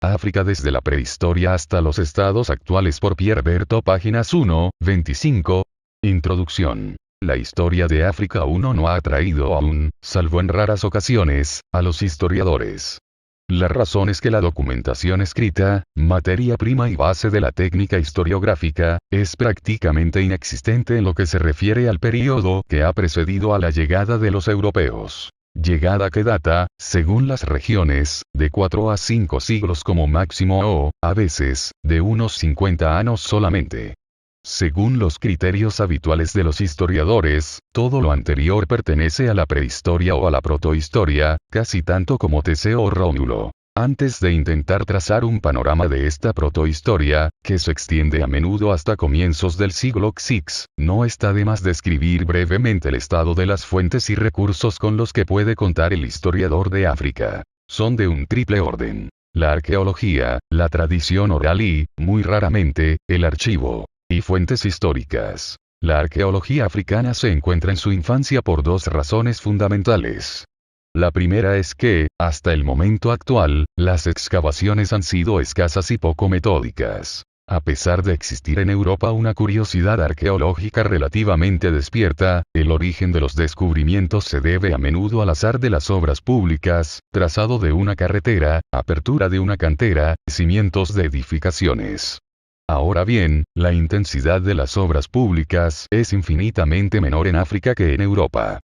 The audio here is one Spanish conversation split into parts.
África desde la prehistoria hasta los estados actuales por Pierre Berthaud, páginas 1, 25. Introducción. La historia de África aún no ha atraído aún, salvo en raras ocasiones, a los historiadores. La razón es que la documentación escrita, materia prima y base de la técnica historiográfica, es prácticamente inexistente en lo que se refiere al período que ha precedido a la llegada de los europeos. Llegada que data, según las regiones, de 4 a 5 siglos como máximo o, a veces, de unos 50 años solamente. Según los criterios habituales de los historiadores, todo lo anterior pertenece a la prehistoria o a la protohistoria, casi tanto como Teseo o Rómulo. Antes de intentar trazar un panorama de esta protohistoria, que se extiende a menudo hasta comienzos del siglo VI, no está de más describir brevemente el estado de las fuentes y recursos con los que puede contar el historiador de África. Son de un triple orden: la arqueología, la tradición oral y, muy raramente, el archivo. Y fuentes históricas. La arqueología africana se encuentra en su infancia por dos razones fundamentales. La primera es que, hasta el momento actual, las excavaciones han sido escasas y poco metódicas. A pesar de existir en Europa una curiosidad arqueológica relativamente despierta, el origen de los descubrimientos se debe a menudo al azar de las obras públicas, trazado de una carretera, apertura de una cantera, cimientos de edificaciones. Ahora bien, la intensidad de las obras públicas es infinitamente menor en África que en Europa.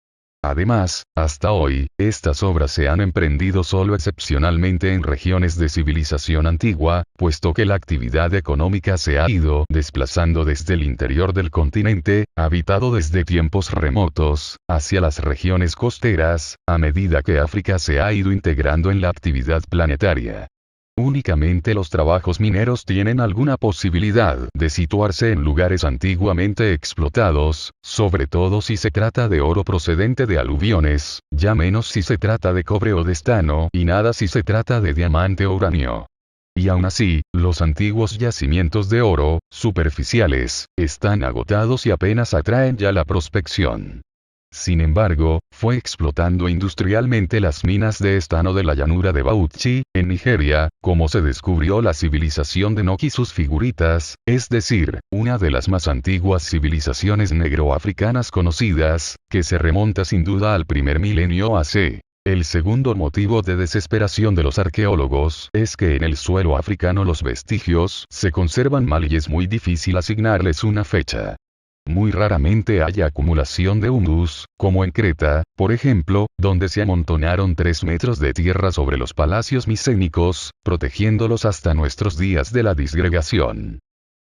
Además, hasta hoy, estas obras se han emprendido solo excepcionalmente en regiones de civilización antigua, puesto que la actividad económica se ha ido desplazando desde el interior del continente, habitado desde tiempos remotos, hacia las regiones costeras, a medida que África se ha ido integrando en la actividad planetaria. Únicamente los trabajos mineros tienen alguna posibilidad de situarse en lugares antiguamente explotados, sobre todo si se trata de oro procedente de aluviones, ya menos si se trata de cobre o de estaño, y nada si se trata de diamante o uranio. Y aún así, los antiguos yacimientos de oro, superficiales, están agotados y apenas atraen ya la prospección. Sin embargo, fue explotando industrialmente las minas de estaño de la llanura de Bauchi, en Nigeria, como se descubrió la civilización de Nok y sus figuritas, es decir, una de las más antiguas civilizaciones negroafricanas conocidas, que se remonta sin duda al primer milenio AC. El segundo motivo de desesperación de los arqueólogos es que en el suelo africano los vestigios se conservan mal y es muy difícil asignarles una fecha. Muy raramente hay acumulación de humus, como en Creta, por ejemplo, donde se amontonaron 3 metros de tierra sobre los palacios micénicos, protegiéndolos hasta nuestros días de la disgregación.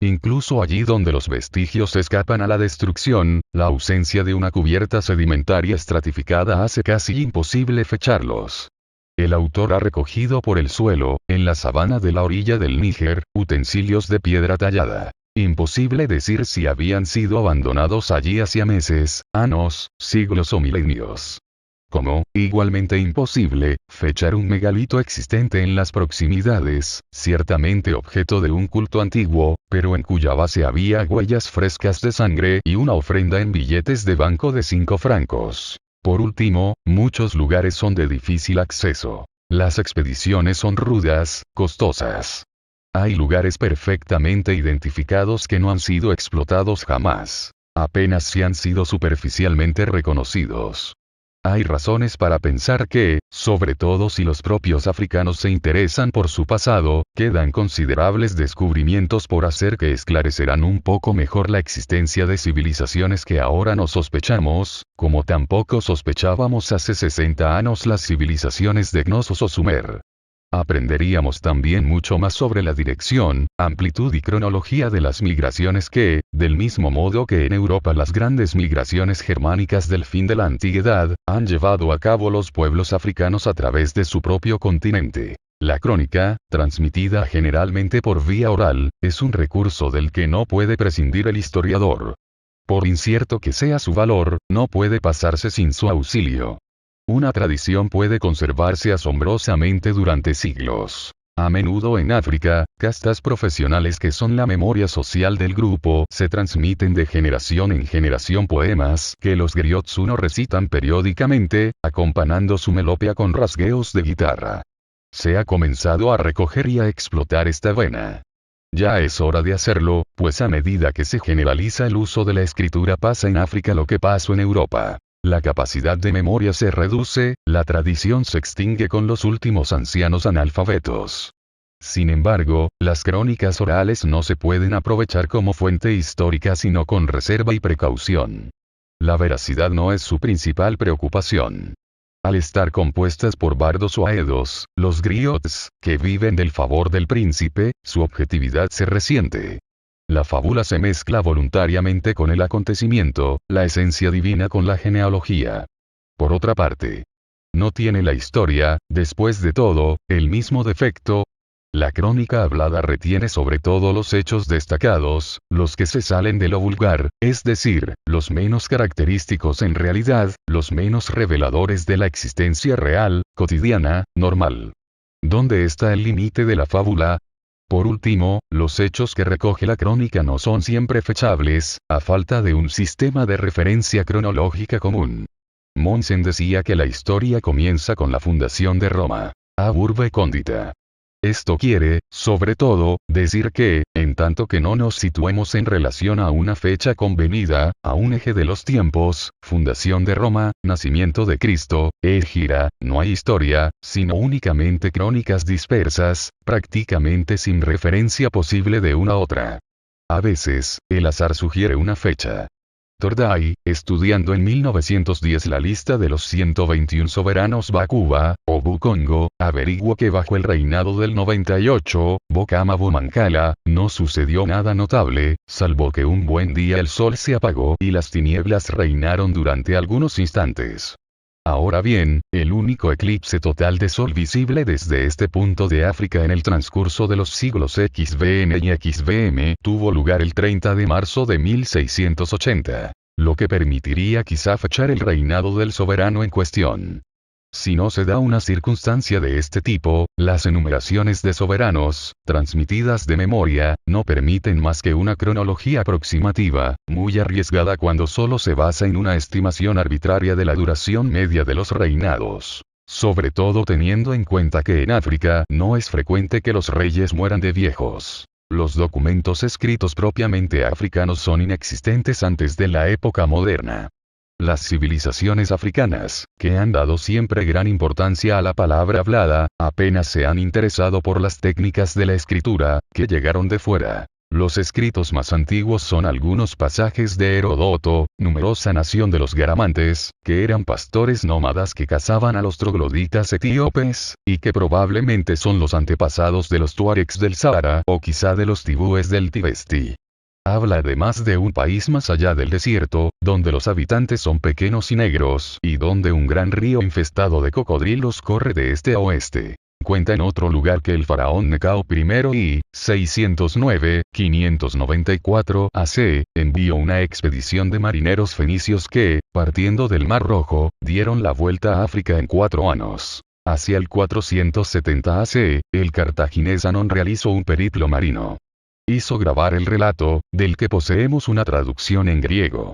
Incluso allí donde los vestigios escapan a la destrucción, la ausencia de una cubierta sedimentaria estratificada hace casi imposible fecharlos. El autor ha recogido por el suelo, en la sabana de la orilla del Níger, utensilios de piedra tallada. Imposible decir si habían sido abandonados allí hacía meses, años, siglos o milenios. Como, igualmente imposible, fechar un megalito existente en las proximidades, ciertamente objeto de un culto antiguo, pero en cuya base había huellas frescas de sangre y una ofrenda en billetes de banco de 5 francos. Por último, muchos lugares son de difícil acceso. Las expediciones son rudas, costosas. Hay lugares perfectamente identificados que no han sido explotados jamás. Apenas si han sido superficialmente reconocidos. Hay razones para pensar que, sobre todo si los propios africanos se interesan por su pasado, quedan considerables descubrimientos por hacer que esclarecerán un poco mejor la existencia de civilizaciones que ahora no sospechamos, como tampoco sospechábamos hace 60 años las civilizaciones de Gnosos o Sumer. Aprenderíamos también mucho más sobre la dirección, amplitud y cronología de las migraciones que, del mismo modo que en Europa las grandes migraciones germánicas del fin de la antigüedad, han llevado a cabo los pueblos africanos a través de su propio continente. La crónica, transmitida generalmente por vía oral, es un recurso del que no puede prescindir el historiador. Por incierto que sea su valor, no puede pasarse sin su auxilio. Una tradición puede conservarse asombrosamente durante siglos. A menudo en África, castas profesionales que son la memoria social del grupo se transmiten de generación en generación poemas que los griots uno recitan periódicamente, acompañando su melopea con rasgueos de guitarra. Se ha comenzado a recoger y a explotar esta vena. Ya es hora de hacerlo, pues a medida que se generaliza el uso de la escritura pasa en África lo que pasó en Europa. La capacidad de memoria se reduce, la tradición se extingue con los últimos ancianos analfabetos. Sin embargo, las crónicas orales no se pueden aprovechar como fuente histórica sino con reserva y precaución. La veracidad no es su principal preocupación. Al estar compuestas por bardos o aedos, los griots, que viven del favor del príncipe, su objetividad se resiente. La fábula se mezcla voluntariamente con el acontecimiento, la esencia divina con la genealogía. Por otra parte, no tiene la historia, después de todo, el mismo defecto. La crónica hablada retiene sobre todo los hechos destacados, los que se salen de lo vulgar, es decir, los menos característicos en realidad, los menos reveladores de la existencia real, cotidiana, normal. ¿Dónde está el límite de la fábula? Por último, los hechos que recoge la crónica no son siempre fechables, a falta de un sistema de referencia cronológica común. Monsen decía que la historia comienza con la fundación de Roma. Ab urbe condita. Esto quiere, sobre todo, decir que, en tanto que no nos situemos en relación a una fecha convenida, a un eje de los tiempos, fundación de Roma, nacimiento de Cristo, égira, no hay historia, sino únicamente crónicas dispersas, prácticamente sin referencia posible de una a otra. A veces, el azar sugiere una fecha. Tordai, estudiando en 1910 la lista de los 121 soberanos Bakuba, o Bukongo, averiguó que bajo el reinado del 98, Bokama Mankala, no sucedió nada notable, salvo que un buen día el sol se apagó y las tinieblas reinaron durante algunos instantes. Ahora bien, el único eclipse total de sol visible desde este punto de África en el transcurso de los siglos XVN y XVM tuvo lugar el 30 de marzo de 1680, lo que permitiría quizá fechar el reinado del soberano en cuestión. Si no se da una circunstancia de este tipo, las enumeraciones de soberanos, transmitidas de memoria, no permiten más que una cronología aproximativa, muy arriesgada cuando solo se basa en una estimación arbitraria de la duración media de los reinados. Sobre todo teniendo en cuenta que en África no es frecuente que los reyes mueran de viejos. Los documentos escritos propiamente africanos son inexistentes antes de la época moderna. Las civilizaciones africanas, que han dado siempre gran importancia a la palabra hablada, apenas se han interesado por las técnicas de la escritura, que llegaron de fuera. Los escritos más antiguos son algunos pasajes de Heródoto, numerosa nación de los Garamantes, que eran pastores nómadas que cazaban a los trogloditas etíopes, y que probablemente son los antepasados de los tuaregs del Sahara o quizá de los tibúes del Tibesti. Habla además de un país más allá del desierto, donde los habitantes son pequeños y negros, y donde un gran río infestado de cocodrilos corre de este a oeste. Cuenta en otro lugar que el faraón Necao I, 609-594 AC, envió una expedición de marineros fenicios que, partiendo del Mar Rojo, dieron la vuelta a África en 4 años. Hacia el 470 AC, el cartaginés Anón realizó un periplo marino. Hizo grabar el relato, del que poseemos una traducción en griego.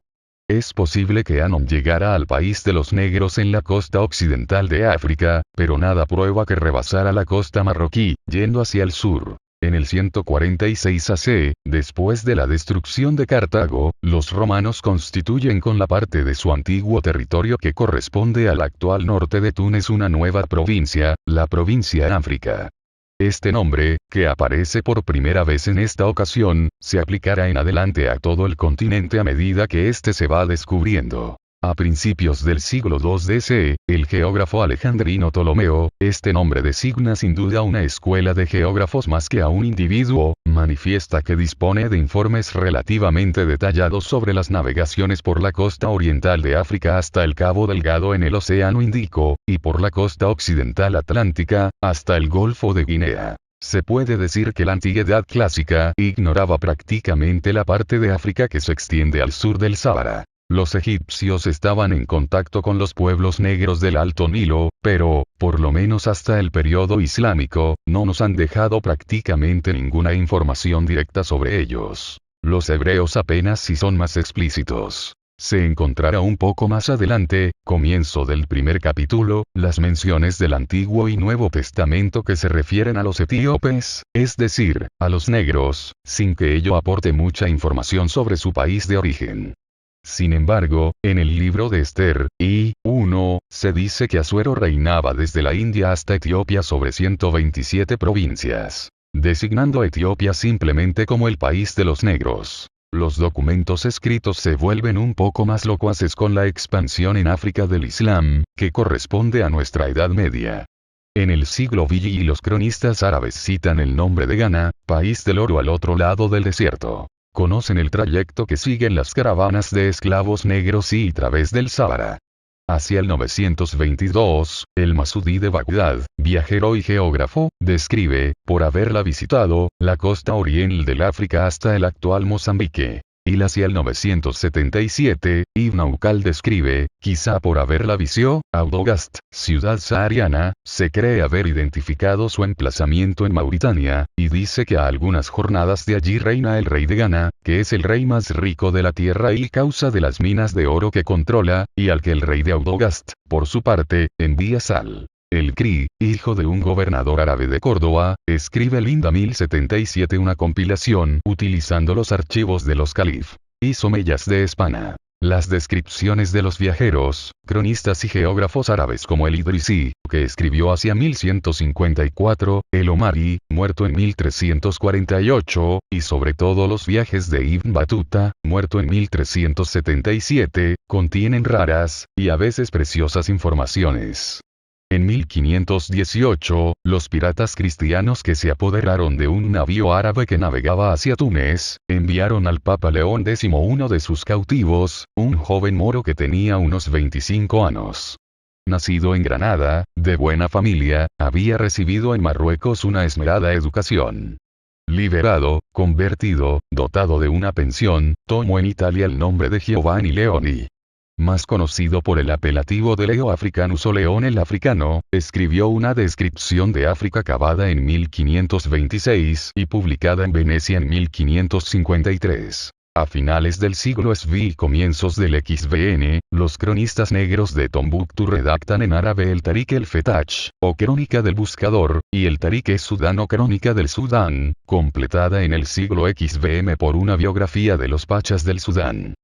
Es posible que Anón llegara al país de los negros en la costa occidental de África, pero nada prueba que rebasara la costa marroquí, yendo hacia el sur. En el 146 AC, después de la destrucción de Cartago, los romanos constituyen con la parte de su antiguo territorio que corresponde al actual norte de Túnez una nueva provincia, la provincia África. Este nombre, que aparece por primera vez en esta ocasión, se aplicará en adelante a todo el continente a medida que éste se va descubriendo. A principios del siglo II DC, el geógrafo alejandrino Ptolomeo, este nombre designa sin duda una escuela de geógrafos más que a un individuo, manifiesta que dispone de informes relativamente detallados sobre las navegaciones por la costa oriental de África hasta el Cabo Delgado en el Océano Índico, y por la costa occidental atlántica, hasta el Golfo de Guinea. Se puede decir que la antigüedad clásica ignoraba prácticamente la parte de África que se extiende al sur del Sáhara. Los egipcios estaban en contacto con los pueblos negros del Alto Nilo, pero, por lo menos hasta el periodo islámico, no nos han dejado prácticamente ninguna información directa sobre ellos. Los hebreos apenas si son más explícitos. Se encontrará un poco más adelante, comienzo del primer capítulo, las menciones del Antiguo y Nuevo Testamento que se refieren a los etíopes, es decir, a los negros, sin que ello aporte mucha información sobre su país de origen. Sin embargo, en el libro de Esther, I. 1, se dice que Asuero reinaba desde la India hasta Etiopía sobre 127 provincias, designando a Etiopía simplemente como el país de los negros. Los documentos escritos se vuelven un poco más locuaces con la expansión en África del Islam, que corresponde a nuestra Edad Media. En el siglo XX los cronistas árabes citan el nombre de Ghana, país del oro al otro lado del desierto. Conocen el trayecto que siguen las caravanas de esclavos negros y a través del Sáhara. Hacia el 922, el Masudí de Bagdad, viajero y geógrafo, describe, por haberla visitado, la costa oriental del África hasta el actual Mozambique. Y hacia el 977, Ibn Aukal describe, quizá por haberla visió, Audogast, ciudad sahariana, se cree haber identificado su emplazamiento en Mauritania, y dice que a algunas jornadas de allí reina el rey de Ghana, que es el rey más rico de la tierra y causa de las minas de oro que controla, y al que el rey de Audogast, por su parte, envía sal. El Cri, hijo de un gobernador árabe de Córdoba, escribe Linda 1077 una compilación utilizando los archivos de los calif y someyas de España. Las descripciones de los viajeros, cronistas y geógrafos árabes como el Idrisi, que escribió hacia 1154, el Omari, muerto en 1348, y sobre todo los viajes de Ibn Battuta, muerto en 1377, contienen raras, y a veces preciosas informaciones. En 1518, los piratas cristianos que se apoderaron de un navío árabe que navegaba hacia Túnez, enviaron al Papa León X uno de sus cautivos, un joven moro que tenía unos 25 años. Nacido en Granada, de buena familia, había recibido en Marruecos una esmerada educación. Liberado, convertido, dotado de una pensión, tomó en Italia el nombre de Giovanni Leoni. Más conocido por el apelativo de Leo Africanus o León el Africano, escribió una descripción de África acabada en 1526 y publicada en Venecia en 1553. A finales del siglo SV y comienzos del XVN, los cronistas negros de Tombuctú redactan en árabe el Tarik el-Fetach, o Crónica del Buscador, y el Tarik es-Sudán o Crónica del Sudán, completada en el siglo XVM por una biografía de los pachas del Sudán.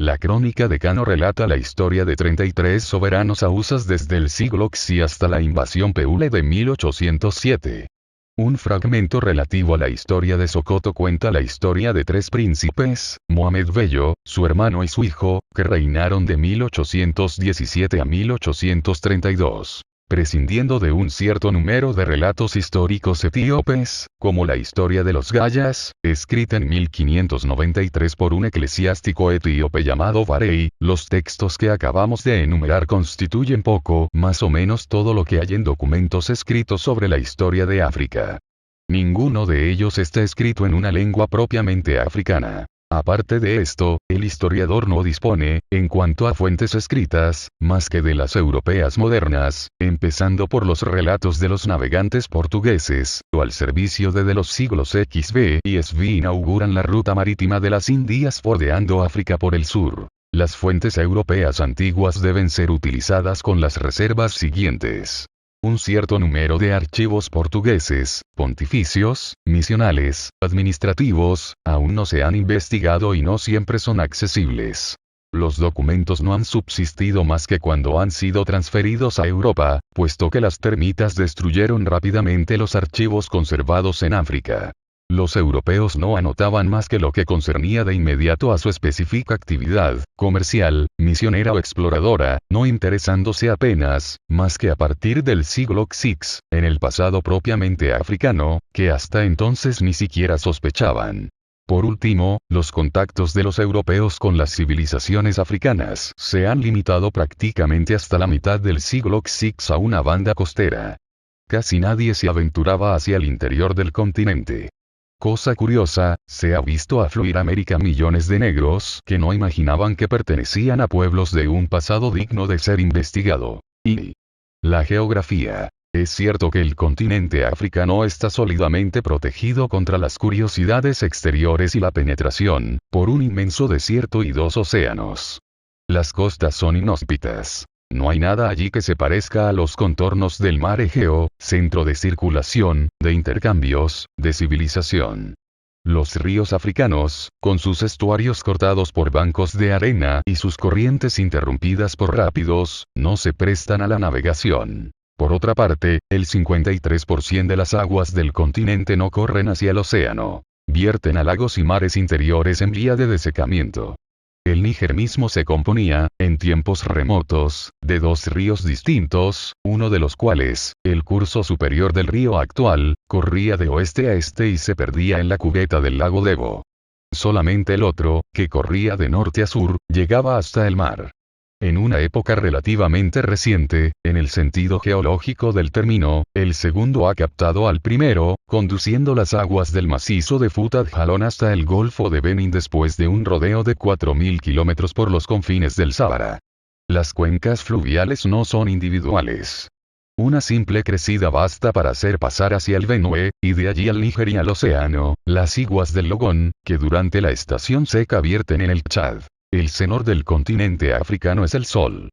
La crónica de Cano relata la historia de 33 soberanos hausas desde el siglo XI hasta la invasión peule de 1807. Un fragmento relativo a la historia de Sokoto cuenta la historia de 3 príncipes, Mohamed Bello, su hermano y su hijo, que reinaron de 1817 a 1832. Prescindiendo de un cierto número de relatos históricos etíopes, como la historia de los Gayas, escrita en 1593 por un eclesiástico etíope llamado Varey, los textos que acabamos de enumerar constituyen poco más o menos todo lo que hay en documentos escritos sobre la historia de África. Ninguno de ellos está escrito en una lengua propiamente africana. Aparte de esto, el historiador no dispone, en cuanto a fuentes escritas, más que de las europeas modernas, empezando por los relatos de los navegantes portugueses, o al servicio de los siglos XV y SV inauguran la ruta marítima de las Indias bordeando África por el sur. Las fuentes europeas antiguas deben ser utilizadas con las reservas siguientes. Un cierto número de archivos portugueses, pontificios, misionales, administrativos, aún no se han investigado y no siempre son accesibles. Los documentos no han subsistido más que cuando han sido transferidos a Europa, puesto que las termitas destruyeron rápidamente los archivos conservados en África. Los europeos no anotaban más que lo que concernía de inmediato a su específica actividad, comercial, misionera o exploradora, no interesándose apenas, más que a partir del siglo VI, en el pasado propiamente africano, que hasta entonces ni siquiera sospechaban. Por último, los contactos de los europeos con las civilizaciones africanas se han limitado prácticamente hasta la mitad del siglo VI a una banda costera. Casi nadie se aventuraba hacia el interior del continente. Cosa curiosa, se ha visto afluir a América millones de negros que no imaginaban que pertenecían a pueblos de un pasado digno de ser investigado. Y la geografía. Es cierto que el continente africano está sólidamente protegido contra las curiosidades exteriores y la penetración, por un inmenso desierto y 2 océanos. Las costas son inhóspitas. No hay nada allí que se parezca a los contornos del mar Egeo, centro de circulación, de intercambios, de civilización. Los ríos africanos, con sus estuarios cortados por bancos de arena y sus corrientes interrumpidas por rápidos, no se prestan a la navegación. Por otra parte, el 53% de las aguas del continente no corren hacia el océano. Vierten a lagos y mares interiores en vía de desecamiento. El Níger mismo se componía, en tiempos remotos, de dos ríos distintos, uno de los cuales, el curso superior del río actual, corría de oeste a este y se perdía en la cubeta del lago Debo. Solamente el otro, que corría de norte a sur, llegaba hasta el mar. En una época relativamente reciente, en el sentido geológico del término, el segundo ha captado al primero, conduciendo las aguas del macizo de Futad Jalón hasta el Golfo de Benín después de un rodeo de 4.000 kilómetros por los confines del Sáhara. Las cuencas fluviales no son individuales. Una simple crecida basta para hacer pasar hacia el Benue, y de allí al Níger y al océano, las iguas del Logón, que durante la estación seca vierten en el Chad. El senor del continente africano es el sol.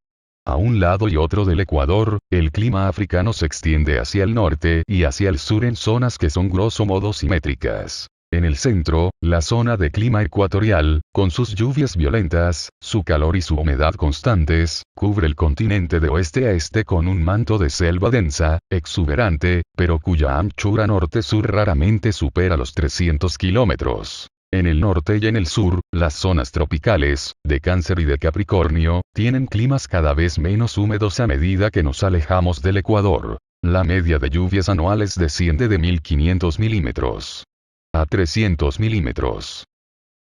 A un lado y otro del Ecuador, el clima africano se extiende hacia el norte y hacia el sur en zonas que son grosso modo simétricas. En el centro, la zona de clima ecuatorial, con sus lluvias violentas, su calor y su humedad constantes, cubre el continente de oeste a este con un manto de selva densa, exuberante, pero cuya anchura norte-sur raramente supera los 300 kilómetros. En el norte y en el sur, las zonas tropicales, de Cáncer y de Capricornio, tienen climas cada vez menos húmedos a medida que nos alejamos del Ecuador. La media de lluvias anuales desciende de 1.500 milímetros a 300 milímetros.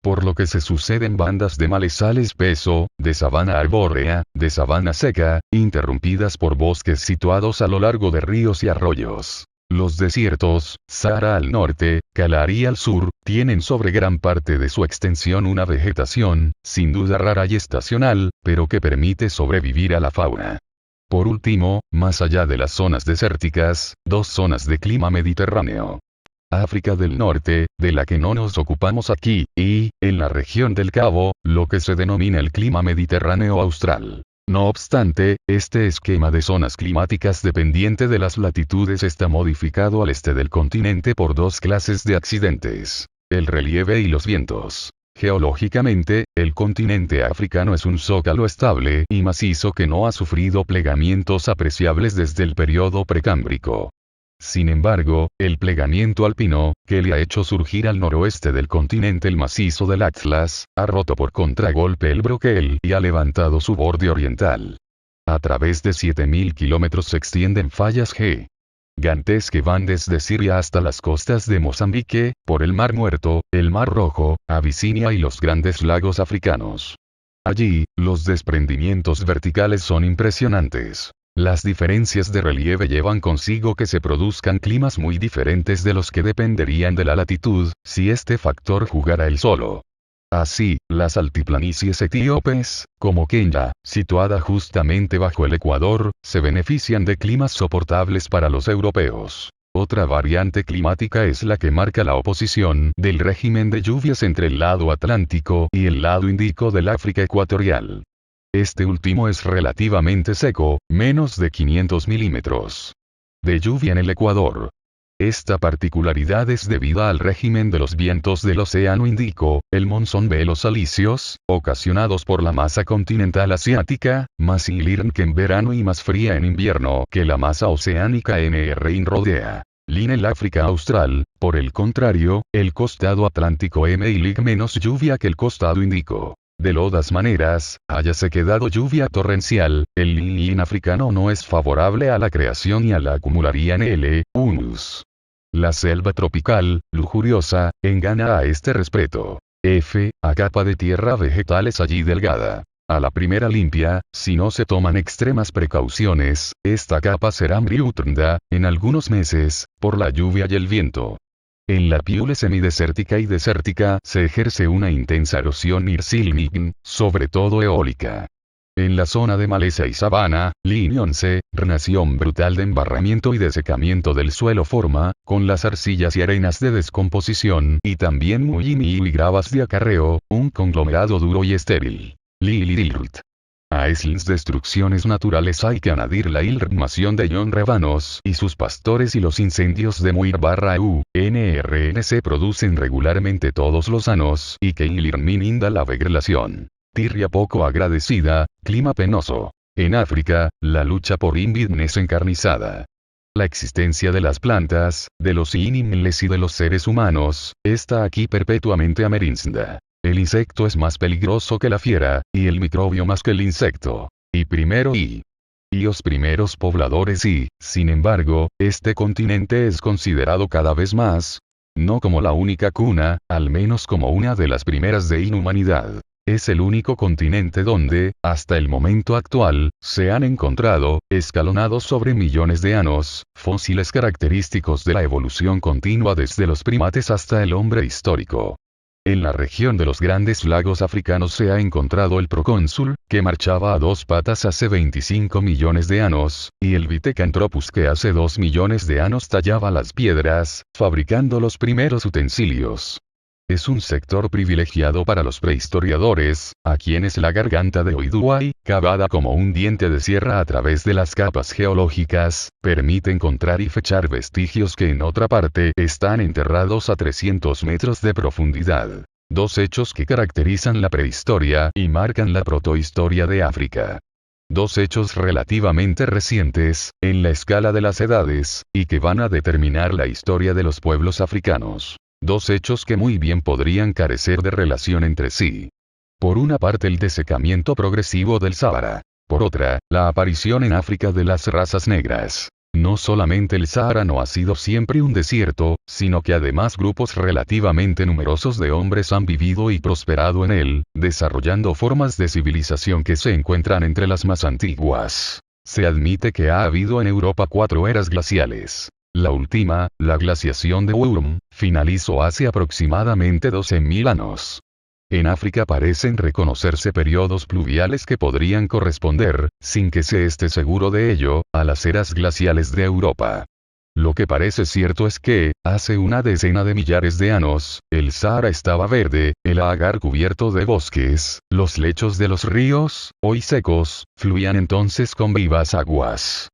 Por lo que se suceden bandas de malezal espeso, de sabana arbórea, de sabana seca, interrumpidas por bosques situados a lo largo de ríos y arroyos. Los desiertos, Sahara al norte, Kalahari al sur, tienen sobre gran parte de su extensión una vegetación, sin duda rara y estacional, pero que permite sobrevivir a la fauna. Por último, más allá de las zonas desérticas, dos zonas de clima mediterráneo. África del Norte, de la que no nos ocupamos aquí, y, en la región del Cabo, lo que se denomina el clima mediterráneo austral. No obstante, este esquema de zonas climáticas dependiente de las latitudes está modificado al este del continente por dos clases de accidentes: el relieve y los vientos. Geológicamente, el continente africano es un zócalo estable y macizo que no ha sufrido plegamientos apreciables desde el periodo precámbrico. Sin embargo, el plegamiento alpino, que le ha hecho surgir al noroeste del continente el macizo del Atlas, ha roto por contragolpe el broquel y ha levantado su borde oriental. A través de 7.000 kilómetros se extienden fallas gigantes que van desde Siria hasta las costas de Mozambique, por el Mar Muerto, el Mar Rojo, Abisinia y los grandes lagos africanos. Allí, los desprendimientos verticales son impresionantes. Las diferencias de relieve llevan consigo que se produzcan climas muy diferentes de los que dependerían de la latitud, si este factor jugara él solo. Así, las altiplanicies etíopes, como Kenia, situada justamente bajo el Ecuador, se benefician de climas soportables para los europeos. Otra variante climática es la que marca la oposición del régimen de lluvias entre el lado atlántico y el lado índico del África ecuatorial. Este último es relativamente seco, menos de 500 milímetros de lluvia en el Ecuador. Esta particularidad es debida al régimen de los vientos del Océano Índico, el monzón de los alisios, ocasionados por la masa continental asiática, más ilirn en verano y más fría en invierno que la masa oceánica NR rodea. Lin el África Austral, por el contrario, el costado atlántico ilig menos lluvia que el costado Índico. De todas maneras, hayase quedado lluvia torrencial, el lin africano no es favorable a la creación y a la acumularía en humus. La selva tropical, lujuriosa, engana a este respecto. A capa de tierra vegetal es allí delgada. A la primera limpia, si no se toman extremas precauciones, esta capa será hambriutrda, en algunos meses, por la lluvia y el viento. En la piule semidesértica y desértica se ejerce una intensa erosión irsilmign, sobre todo eólica. En la zona de maleza y sabana, Linionce, renación brutal de embarramiento y desecamiento del suelo forma, con las arcillas y arenas de descomposición y también muy y gravas de acarreo, un conglomerado duro y estéril. Lilirult. A esas destrucciones naturales hay que añadir la información de John Rebanos y sus pastores, y los incendios de Muir/UNRN se producen regularmente todos los años, y que inda la vegetación. Tierra poco agradecida, clima penoso. En África, la lucha por invidnes encarnizada. La existencia de las plantas, de los animales y de los seres humanos, está aquí perpetuamente amerinda. El insecto es más peligroso que la fiera, y el microbio más que el insecto. Y los primeros pobladores y, sin embargo, este continente es considerado cada vez más, no como la única cuna, al menos como una de las primeras de inhumanidad. Es el único continente donde, hasta el momento actual, se han encontrado, escalonados sobre millones de años, fósiles característicos de la evolución continua desde los primates hasta el hombre histórico. En la región de los grandes lagos africanos se ha encontrado el procónsul, que marchaba a dos patas hace 25 millones de años, y el Pithecanthropus que hace 2 millones de años tallaba las piedras, fabricando los primeros utensilios. Es un sector privilegiado para los prehistoriadores, a quienes la garganta de Oiduay, cavada como un diente de sierra a través de las capas geológicas, permite encontrar y fechar vestigios que en otra parte están enterrados a 300 metros de profundidad. Dos hechos que caracterizan la prehistoria y marcan la protohistoria de África. Dos hechos relativamente recientes, en la escala de las edades, y que van a determinar la historia de los pueblos africanos. Dos hechos que muy bien podrían carecer de relación entre sí. Por una parte el desecamiento progresivo del Sáhara. Por otra, la aparición en África de las razas negras. No solamente el Sáhara no ha sido siempre un desierto, sino que además grupos relativamente numerosos de hombres han vivido y prosperado en él, desarrollando formas de civilización que se encuentran entre las más antiguas. Se admite que ha habido en Europa 4 eras glaciales. La última, la glaciación de Würm, finalizó hace aproximadamente 12.000 años. En África parecen reconocerse periodos pluviales que podrían corresponder, sin que se esté seguro de ello, a las eras glaciales de Europa. Lo que parece cierto es que, hace una decena de millares de años, el Sáhara estaba verde, el Agar cubierto de bosques, los lechos de los ríos, hoy secos, fluían entonces con vivas aguas.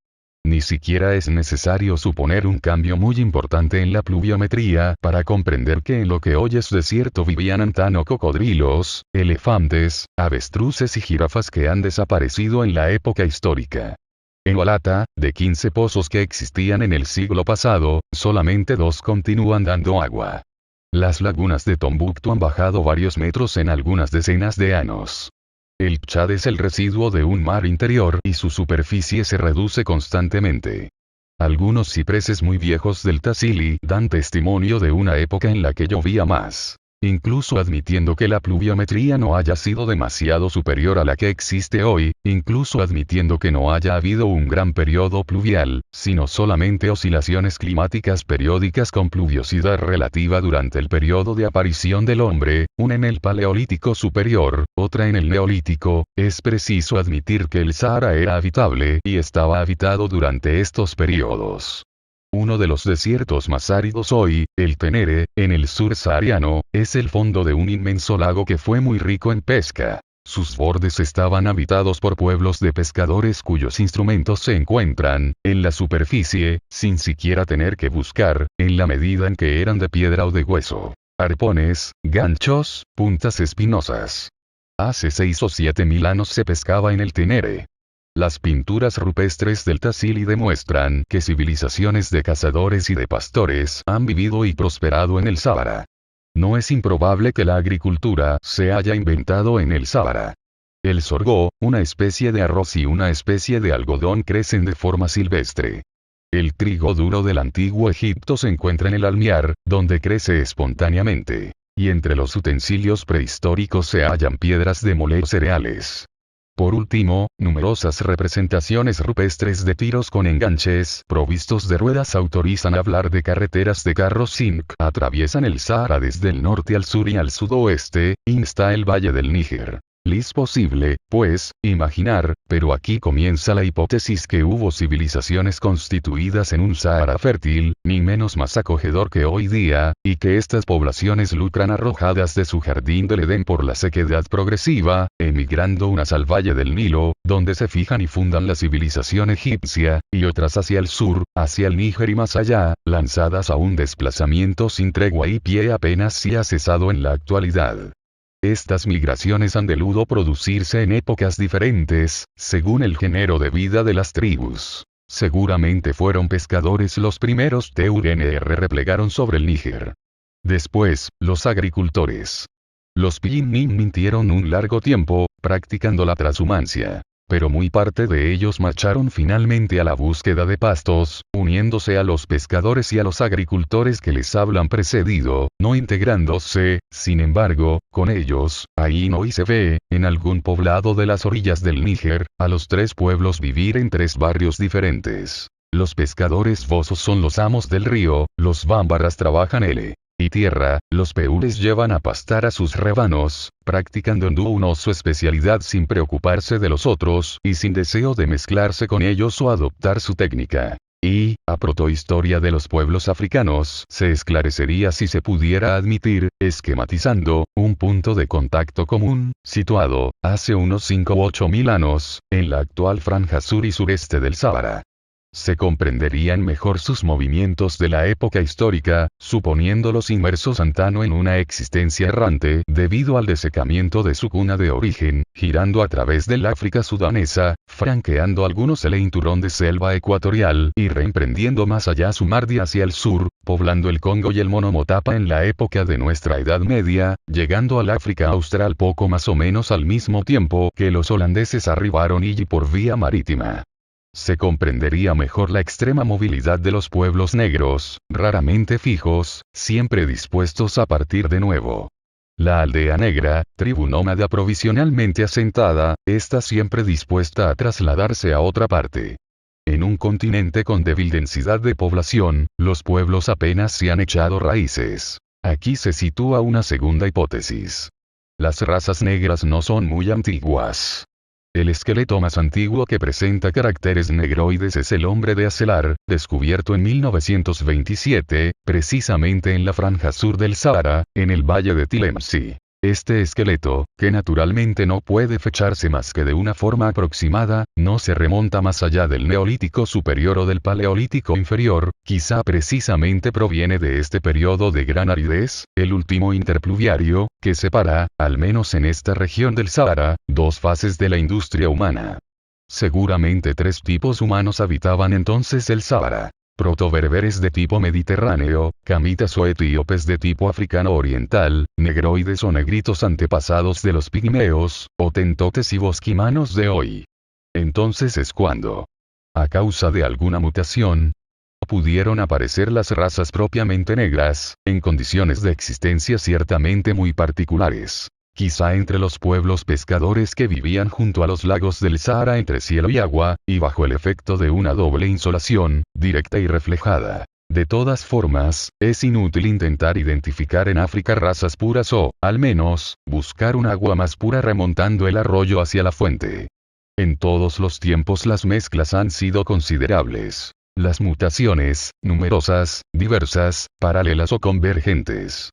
Ni siquiera es necesario suponer un cambio muy importante en la pluviometría para comprender que en lo que hoy es desierto vivían antaño cocodrilos, elefantes, avestruces y jirafas que han desaparecido en la época histórica. En Walata, de 15 pozos que existían en el siglo pasado, solamente 2 continúan dando agua. Las lagunas de Tombuctú han bajado varios metros en algunas decenas de años. El Chad es el residuo de un mar interior y su superficie se reduce constantemente. Algunos cipreses muy viejos del Tassili dan testimonio de una época en la que llovía más. Incluso admitiendo que la pluviometría no haya sido demasiado superior a la que existe hoy, incluso admitiendo que no haya habido un gran periodo pluvial, sino solamente oscilaciones climáticas periódicas con pluviosidad relativa durante el periodo de aparición del hombre, una en el Paleolítico superior, otra en el Neolítico, es preciso admitir que el Sáhara era habitable y estaba habitado durante estos periodos. Uno de los desiertos más áridos hoy, el Tenere, en el sur sahariano, es el fondo de un inmenso lago que fue muy rico en pesca. Sus bordes estaban habitados por pueblos de pescadores cuyos instrumentos se encuentran, en la superficie, sin siquiera tener que buscar, en la medida en que eran de piedra o de hueso. Arpones, ganchos, puntas espinosas. Hace 6 o 7 mil años se pescaba en el Tenere. Las pinturas rupestres del Tassili demuestran que civilizaciones de cazadores y de pastores han vivido y prosperado en el Sáhara. No es improbable que la agricultura se haya inventado en el Sáhara. El sorgo, una especie de arroz y una especie de algodón crecen de forma silvestre. El trigo duro del antiguo Egipto se encuentra en el almiar, donde crece espontáneamente. Y entre los utensilios prehistóricos se hallan piedras de moler cereales. Por último, numerosas representaciones rupestres de tiros con enganches provistos de ruedas autorizan hablar de carreteras de carros zinc atraviesan el Sáhara desde el norte al sur y al sudoeste, insta el valle del Níger. lis posible, pues, imaginar, pero aquí comienza la hipótesis que hubo civilizaciones constituidas en un Sahara fértil, ni menos más acogedor que hoy día, y que estas poblaciones lucran arrojadas de su jardín del Edén por la sequedad progresiva, emigrando unas al valle del Nilo, donde se fijan y fundan la civilización egipcia, y otras hacia el sur, hacia el Níger y más allá, lanzadas a un desplazamiento sin tregua y pie apenas si ha cesado en la actualidad. Estas migraciones han deludo producirse en épocas diferentes, según el género de vida de las tribus. Seguramente fueron pescadores los primeros TUNR replegaron sobre el Níger. Después, los agricultores. Los Pidgin mintieron un largo tiempo, practicando la transhumancia. Pero muy parte de ellos marcharon finalmente a la búsqueda de pastos, uniéndose a los pescadores y a los agricultores que les hablan precedido, no integrándose, sin embargo, con ellos, ahí no y se ve, en algún poblado de las orillas del Níger, a los tres pueblos vivir en tres barrios diferentes. Los pescadores bozos son los amos del río, los bámbaras trabajan y tierra, los peules llevan a pastar a sus rebanos, practicando en uno su especialidad sin preocuparse de los otros y sin deseo de mezclarse con ellos o adoptar su técnica. Y, a protohistoria de los pueblos africanos se esclarecería si se pudiera admitir, esquematizando, un punto de contacto común, situado, hace unos 5 u 8 mil años, en la actual franja sur y sureste del Sáhara. Se comprenderían mejor sus movimientos de la época histórica, suponiéndolos inmersos antano en una existencia errante debido al desecamiento de su cuna de origen, girando a través del África sudanesa, franqueando algunos el cinturón de selva ecuatorial y reemprendiendo más allá su mardi hacia el sur, poblando el Congo y el Monomotapa en la época de nuestra Edad Media, llegando al África Austral poco más o menos al mismo tiempo que los holandeses arribaron allí por vía marítima. Se comprendería mejor la extrema movilidad de los pueblos negros, raramente fijos, siempre dispuestos a partir de nuevo. La aldea negra, tribu nómada provisionalmente asentada, está siempre dispuesta a trasladarse a otra parte. En un continente con débil densidad de población, los pueblos apenas se han echado raíces. Aquí se sitúa una segunda hipótesis. Las razas negras no son muy antiguas. El esqueleto más antiguo que presenta caracteres negroides es el hombre de Acelar, descubierto en 1927, precisamente en la franja sur del Sáhara, en el valle de Tilemsi. Este esqueleto, que naturalmente no puede fecharse más que de una forma aproximada, no se remonta más allá del Neolítico superior o del Paleolítico inferior, quizá precisamente proviene de este periodo de gran aridez, el último interpluviario, que separa, al menos en esta región del Sáhara, dos fases de la industria humana. Seguramente tres tipos humanos habitaban entonces el Sáhara. Protoberberes de tipo mediterráneo, camitas o etíopes de tipo africano oriental, negroides o negritos antepasados de los pigmeos, otentotes y bosquimanos de hoy. Entonces es cuando, a causa de alguna mutación, pudieron aparecer las razas propiamente negras, en condiciones de existencia ciertamente muy particulares. Quizá entre los pueblos pescadores que vivían junto a los lagos del Sáhara entre cielo y agua, y bajo el efecto de una doble insolación, directa y reflejada. De todas formas, es inútil intentar identificar en África razas puras o, al menos, buscar un agua más pura remontando el arroyo hacia la fuente. En todos los tiempos las mezclas han sido considerables. Las mutaciones, numerosas, diversas, paralelas o convergentes.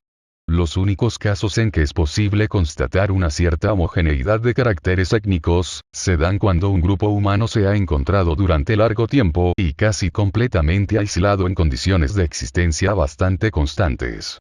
Los únicos casos en que es posible constatar una cierta homogeneidad de caracteres étnicos, se dan cuando un grupo humano se ha encontrado durante largo tiempo y casi completamente aislado en condiciones de existencia bastante constantes.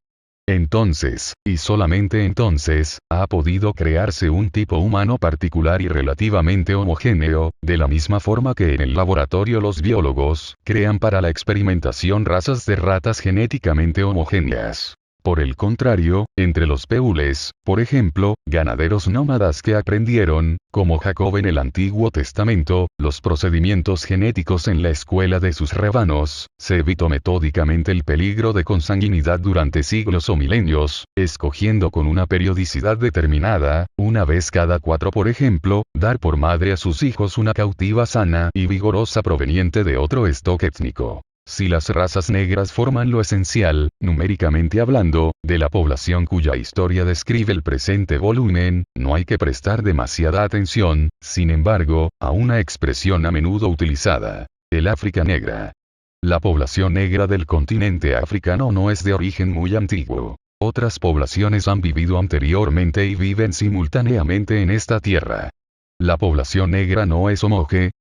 Entonces, y solamente entonces, ha podido crearse un tipo humano particular y relativamente homogéneo, de la misma forma que en el laboratorio los biólogos crean para la experimentación razas de ratas genéticamente homogéneas. Por el contrario, entre los peules, por ejemplo, ganaderos nómadas que aprendieron, como Jacob en el Antiguo Testamento, los procedimientos genéticos en la escuela de sus rebanos, se evitó metódicamente el peligro de consanguinidad durante siglos o milenios, escogiendo con una periodicidad determinada, una vez cada 4 por ejemplo, dar por madre a sus hijos una cautiva sana y vigorosa proveniente de otro stock étnico. Si las razas negras forman lo esencial, numéricamente hablando, de la población cuya historia describe el presente volumen, no hay que prestar demasiada atención, sin embargo, a una expresión a menudo utilizada: el África negra. La población negra del continente africano no es de origen muy antiguo. Otras poblaciones han vivido anteriormente y viven simultáneamente en esta tierra. La población negra no es homogénea.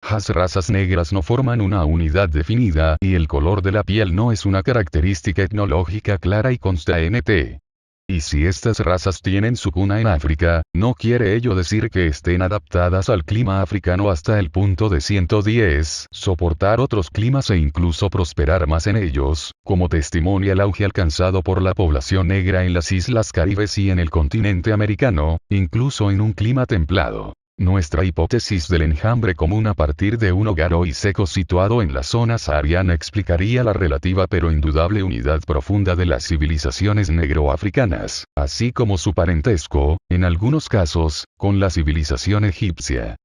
Las razas negras no forman una unidad definida y el color de la piel no es una característica etnológica clara y constante. Y si estas razas tienen su cuna en África, no quiere ello decir que estén adaptadas al clima africano hasta el punto de 110, soportar otros climas e incluso prosperar más en ellos, como testimonia el auge alcanzado por la población negra en las islas Caribes y en el continente americano, incluso en un clima templado. Nuestra hipótesis del enjambre común a partir de un hogar hoy seco situado en la zona sahariana explicaría la relativa pero indudable unidad profunda de las civilizaciones negroafricanas, así como su parentesco, en algunos casos, con la civilización egipcia.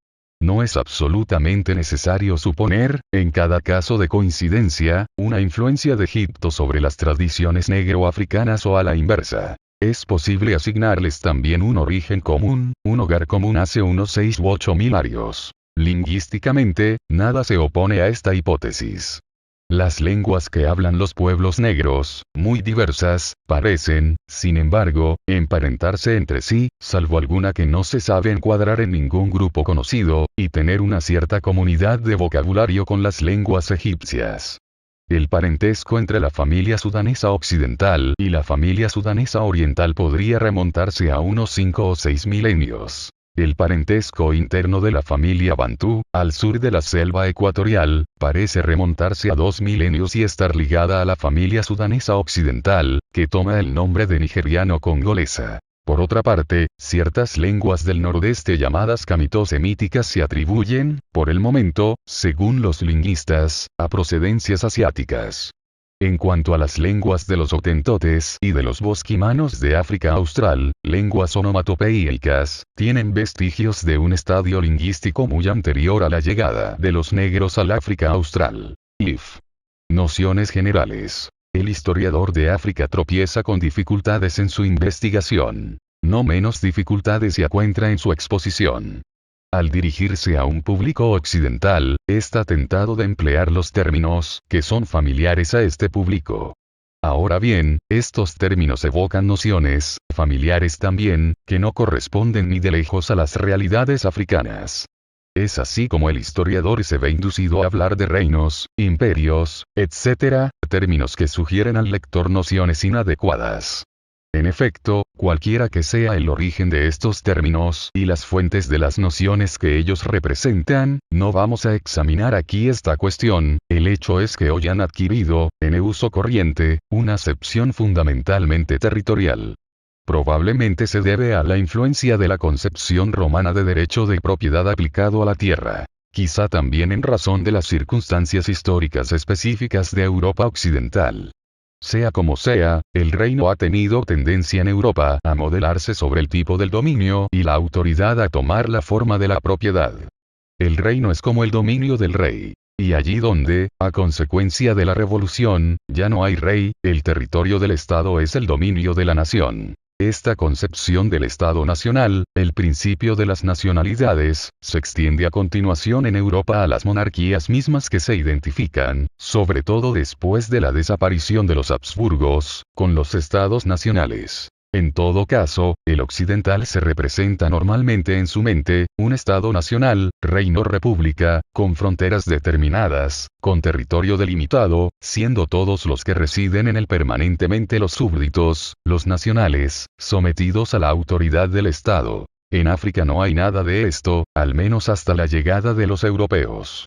No es absolutamente necesario suponer, en cada caso de coincidencia, una influencia de Egipto sobre las tradiciones negroafricanas o a la inversa. Es posible asignarles también un origen común, un hogar común hace unos 6 u 8 mil años. Lingüísticamente, nada se opone a esta hipótesis. Las lenguas que hablan los pueblos negros, muy diversas, parecen, sin embargo, emparentarse entre sí, salvo alguna que no se sabe encuadrar en ningún grupo conocido, y tener una cierta comunidad de vocabulario con las lenguas egipcias. El parentesco entre la familia sudanesa occidental y la familia sudanesa oriental podría remontarse a unos 5 o 6 milenios. El parentesco interno de la familia bantú, al sur de la selva ecuatorial, parece remontarse a 2 milenios y estar ligada a la familia sudanesa occidental, que toma el nombre de nigeriano-congolesa. Por otra parte, ciertas lenguas del nordeste llamadas camito-semíticas se atribuyen, por el momento, según los lingüistas, a procedencias asiáticas. En cuanto a las lenguas de los hotentotes y de los bosquimanos de África Austral, lenguas onomatopeicas, tienen vestigios de un estadio lingüístico muy anterior a la llegada de los negros al África Austral. Nociones generales. El historiador de África tropieza con dificultades en su investigación. No menos dificultades se encuentra en su exposición. Al dirigirse a un público occidental, está tentado de emplear los términos que son familiares a este público. Ahora bien, estos términos evocan nociones, familiares también, que no corresponden ni de lejos a las realidades africanas. Es así como el historiador se ve inducido a hablar de reinos, imperios, etc., términos que sugieren al lector nociones inadecuadas. En efecto, cualquiera que sea el origen de estos términos y las fuentes de las nociones que ellos representan, no vamos a examinar aquí esta cuestión, el hecho es que hoy han adquirido, en el uso corriente, una acepción fundamentalmente territorial. Probablemente se debe a la influencia de la concepción romana de derecho de propiedad aplicado a la tierra. Quizá también en razón de las circunstancias históricas específicas de Europa occidental. Sea como sea, el reino ha tenido tendencia en Europa a modelarse sobre el tipo del dominio y la autoridad a tomar la forma de la propiedad. El reino es como el dominio del rey. Y allí donde, a consecuencia de la revolución, ya no hay rey, el territorio del Estado es el dominio de la nación. Esta concepción del Estado nacional, el principio de las nacionalidades, se extiende a continuación en Europa a las monarquías mismas que se identifican, sobre todo después de la desaparición de los Habsburgos, con los estados nacionales. En todo caso, el occidental se representa normalmente en su mente, un Estado nacional, reino-república, con fronteras determinadas, con territorio delimitado, siendo todos los que residen en él permanentemente los súbditos, los nacionales, sometidos a la autoridad del Estado. En África no hay nada de esto, al menos hasta la llegada de los europeos.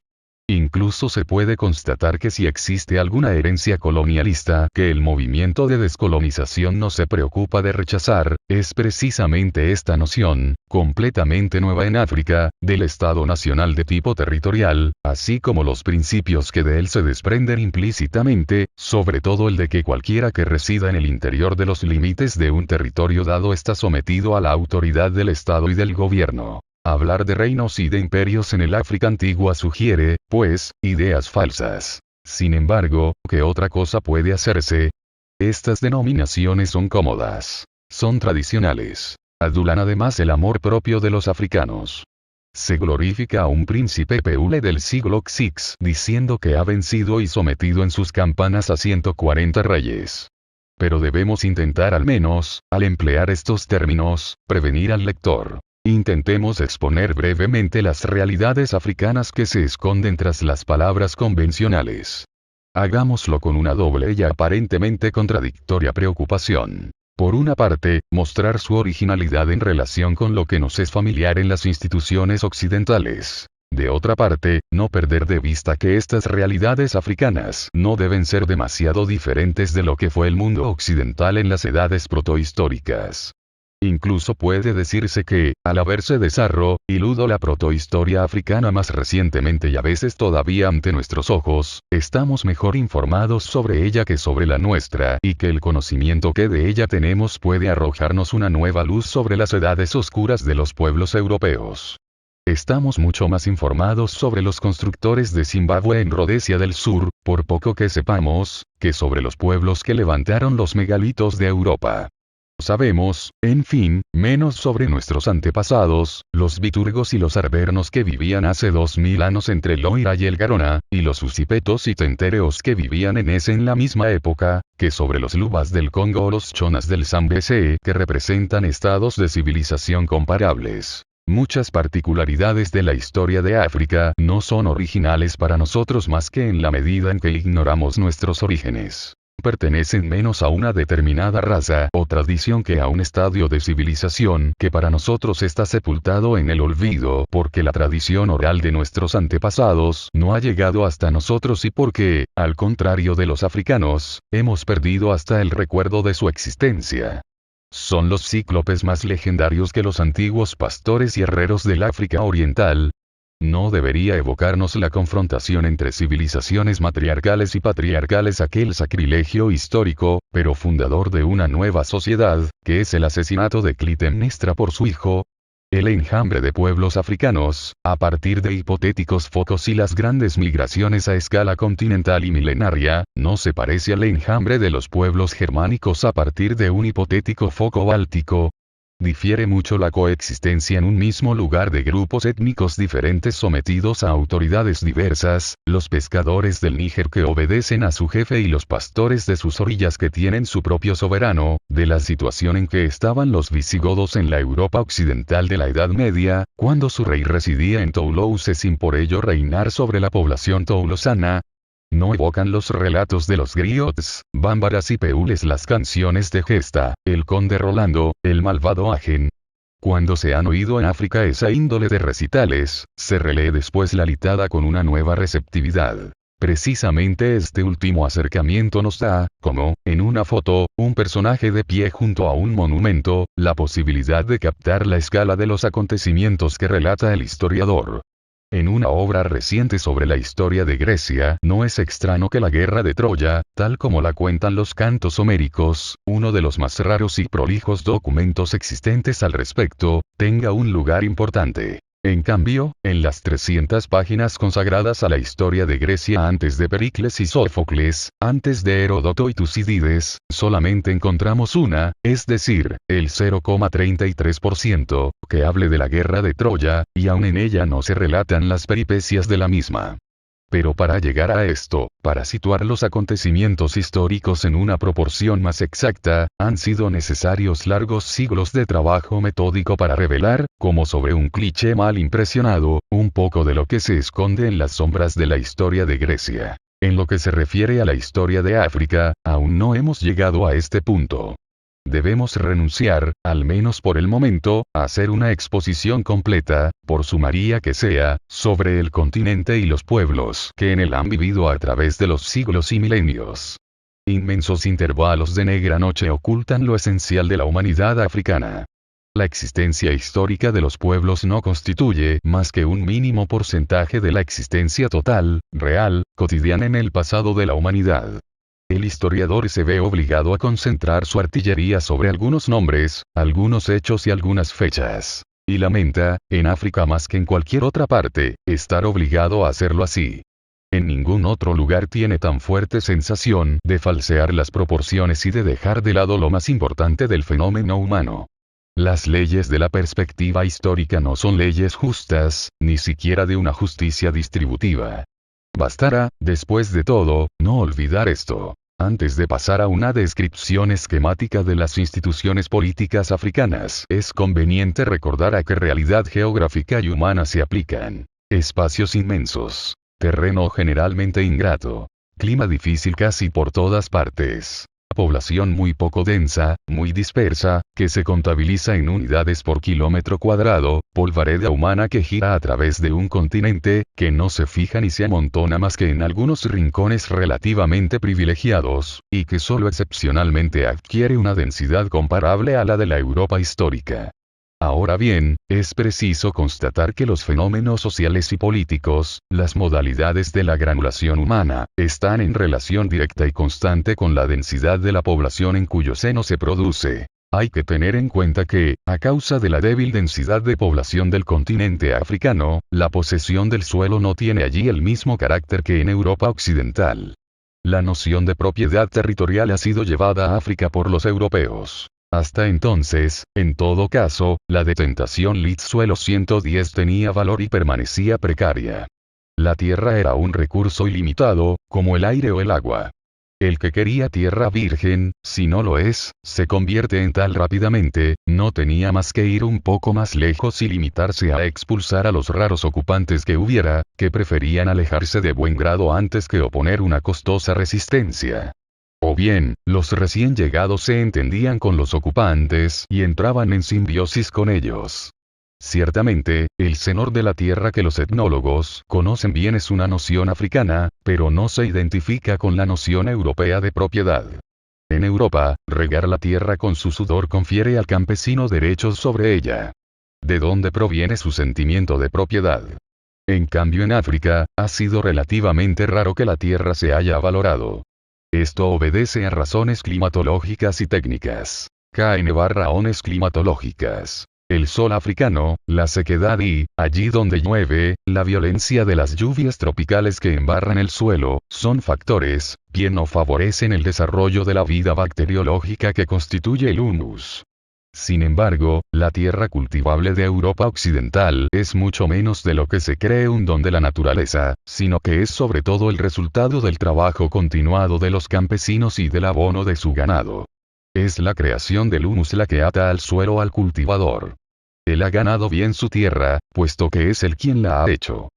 Incluso se puede constatar que si existe alguna herencia colonialista que el movimiento de descolonización no se preocupa de rechazar, es precisamente esta noción, completamente nueva en África, del Estado nacional de tipo territorial, así como los principios que de él se desprenden implícitamente, sobre todo el de que cualquiera que resida en el interior de los límites de un territorio dado está sometido a la autoridad del Estado y del gobierno. Hablar de reinos y de imperios en el África antigua sugiere, pues, ideas falsas. Sin embargo, ¿qué otra cosa puede hacerse? Estas denominaciones son cómodas. Son tradicionales. Adulan además el amor propio de los africanos. Se glorifica a un príncipe peule del siglo VI diciendo que ha vencido y sometido en sus campanas a 140 reyes. Pero debemos intentar al menos, al emplear estos términos, prevenir al lector. Intentemos exponer brevemente las realidades africanas que se esconden tras las palabras convencionales. Hagámoslo con una doble y aparentemente contradictoria preocupación. Por una parte, mostrar su originalidad en relación con lo que nos es familiar en las instituciones occidentales. De otra parte, no perder de vista que estas realidades africanas no deben ser demasiado diferentes de lo que fue el mundo occidental en las edades protohistóricas. Incluso puede decirse que, al haberse desarrollado la protohistoria africana más recientemente y a veces todavía ante nuestros ojos, estamos mejor informados sobre ella que sobre la nuestra, y que el conocimiento que de ella tenemos puede arrojarnos una nueva luz sobre las edades oscuras de los pueblos europeos. Estamos mucho más informados sobre los constructores de Zimbabue en Rodesia del Sur, por poco que sepamos, que sobre los pueblos que levantaron los megalitos de Europa. Sabemos, en fin, menos sobre nuestros antepasados, los viturgos y los arvernos que vivían hace 2000 años entre el Loira y el Garona, y los usipetos y tentereos que vivían en la misma época, que sobre los lubas del Congo o los chonas del Zambeze, que representan estados de civilización comparables. Muchas particularidades de la historia de África no son originales para nosotros más que en la medida en que ignoramos nuestros orígenes. Pertenecen menos a una determinada raza o tradición que a un estadio de civilización que para nosotros está sepultado en el olvido porque la tradición oral de nuestros antepasados no ha llegado hasta nosotros y porque, al contrario de los africanos, hemos perdido hasta el recuerdo de su existencia. Son los cíclopes más legendarios que los antiguos pastores y herreros del África Oriental. ¿No debería evocarnos la confrontación entre civilizaciones matriarcales y patriarcales aquel sacrilegio histórico, pero fundador de una nueva sociedad, que es el asesinato de Clitemnestra por su hijo? El enjambre de pueblos africanos, a partir de hipotéticos focos y las grandes migraciones a escala continental y milenaria, no se parece al enjambre de los pueblos germánicos a partir de un hipotético foco báltico. Difiere mucho la coexistencia en un mismo lugar de grupos étnicos diferentes sometidos a autoridades diversas, los pescadores del Níger que obedecen a su jefe y los pastores de sus orillas que tienen su propio soberano, de la situación en que estaban los visigodos en la Europa occidental de la Edad Media, cuando su rey residía en Toulouse sin por ello reinar sobre la población toulosana. ¿No evocan los relatos de los griots, bámbaras y peules las canciones de Gesta, el conde Rolando, el malvado Agen? Cuando se han oído en África esa índole de recitales, se relee después la litada con una nueva receptividad. Precisamente este último acercamiento nos da, como, en una foto, un personaje de pie junto a un monumento, la posibilidad de captar la escala de los acontecimientos que relata el historiador. En una obra reciente sobre la historia de Grecia, no es extraño que la guerra de Troya, tal como la cuentan los cantos homéricos, uno de los más raros y prolijos documentos existentes al respecto, tenga un lugar importante. En cambio, en las 300 páginas consagradas a la historia de Grecia antes de Pericles y Sófocles, antes de Heródoto y Tucídides, solamente encontramos una, es decir, el 0,33%, que hable de la guerra de Troya, y aun en ella no se relatan las peripecias de la misma. Pero para llegar a esto, para situar los acontecimientos históricos en una proporción más exacta, han sido necesarios largos siglos de trabajo metódico para revelar, como sobre un cliché mal impresionado, un poco de lo que se esconde en las sombras de la historia de Grecia. En lo que se refiere a la historia de África, aún no hemos llegado a este punto. Debemos renunciar, al menos por el momento, a hacer una exposición completa, por sumaria que sea, sobre el continente y los pueblos que en él han vivido a través de los siglos y milenios. Inmensos intervalos de negra noche ocultan lo esencial de la humanidad africana. La existencia histórica de los pueblos no constituye más que un mínimo porcentaje de la existencia total, real, cotidiana en el pasado de la humanidad. El historiador se ve obligado a concentrar su artillería sobre algunos nombres, algunos hechos y algunas fechas. Y lamenta, en África más que en cualquier otra parte, estar obligado a hacerlo así. En ningún otro lugar tiene tan fuerte sensación de falsear las proporciones y de dejar de lado lo más importante del fenómeno humano. Las leyes de la perspectiva histórica no son leyes justas, ni siquiera de una justicia distributiva. Bastará, después de todo, no olvidar esto. Antes de pasar a una descripción esquemática de las instituciones políticas africanas, es conveniente recordar a qué realidad geográfica y humana se aplican. Espacios inmensos. Terreno generalmente ingrato. Clima difícil casi por todas partes. Población muy poco densa, muy dispersa, que se contabiliza en unidades por kilómetro cuadrado, polvareda humana que gira a través de un continente, que no se fija ni se amontona más que en algunos rincones relativamente privilegiados, y que solo excepcionalmente adquiere una densidad comparable a la de la Europa histórica. Ahora bien, es preciso constatar que los fenómenos sociales y políticos, las modalidades de la granulación humana, están en relación directa y constante con la densidad de la población en cuyo seno se produce. Hay que tener en cuenta que, a causa de la débil densidad de población del continente africano, la posesión del suelo no tiene allí el mismo carácter que en Europa occidental. La noción de propiedad territorial ha sido llevada a África por los europeos. Hasta entonces, en todo caso, la detentación lit suelo 110 tenía valor y permanecía precaria. La tierra era un recurso ilimitado, como el aire o el agua. El que quería tierra virgen, si no lo es, se convierte en tal rápidamente, no tenía más que ir un poco más lejos y limitarse a expulsar a los raros ocupantes que hubiera, que preferían alejarse de buen grado antes que oponer una costosa resistencia. O bien, los recién llegados se entendían con los ocupantes y entraban en simbiosis con ellos. Ciertamente, el senor de la tierra que los etnólogos conocen bien es una noción africana, pero no se identifica con la noción europea de propiedad. En Europa, regar la tierra con su sudor confiere al campesino derechos sobre ella. ¿De dónde proviene su sentimiento de propiedad? En cambio en África, ha sido relativamente raro que la tierra se haya valorado. Esto obedece a razones climatológicas y técnicas. KN/ONES climatológicas. El sol africano, la sequedad y, allí donde llueve, la violencia de las lluvias tropicales que embarran el suelo, son factores, que no favorecen el desarrollo de la vida bacteriológica que constituye el humus. Sin embargo, la tierra cultivable de Europa occidental es mucho menos de lo que se cree un don de la naturaleza, sino que es sobre todo el resultado del trabajo continuado de los campesinos y del abono de su ganado. Es la creación del humus la que ata al suelo al cultivador. Él ha ganado bien su tierra, puesto que es él quien la ha hecho.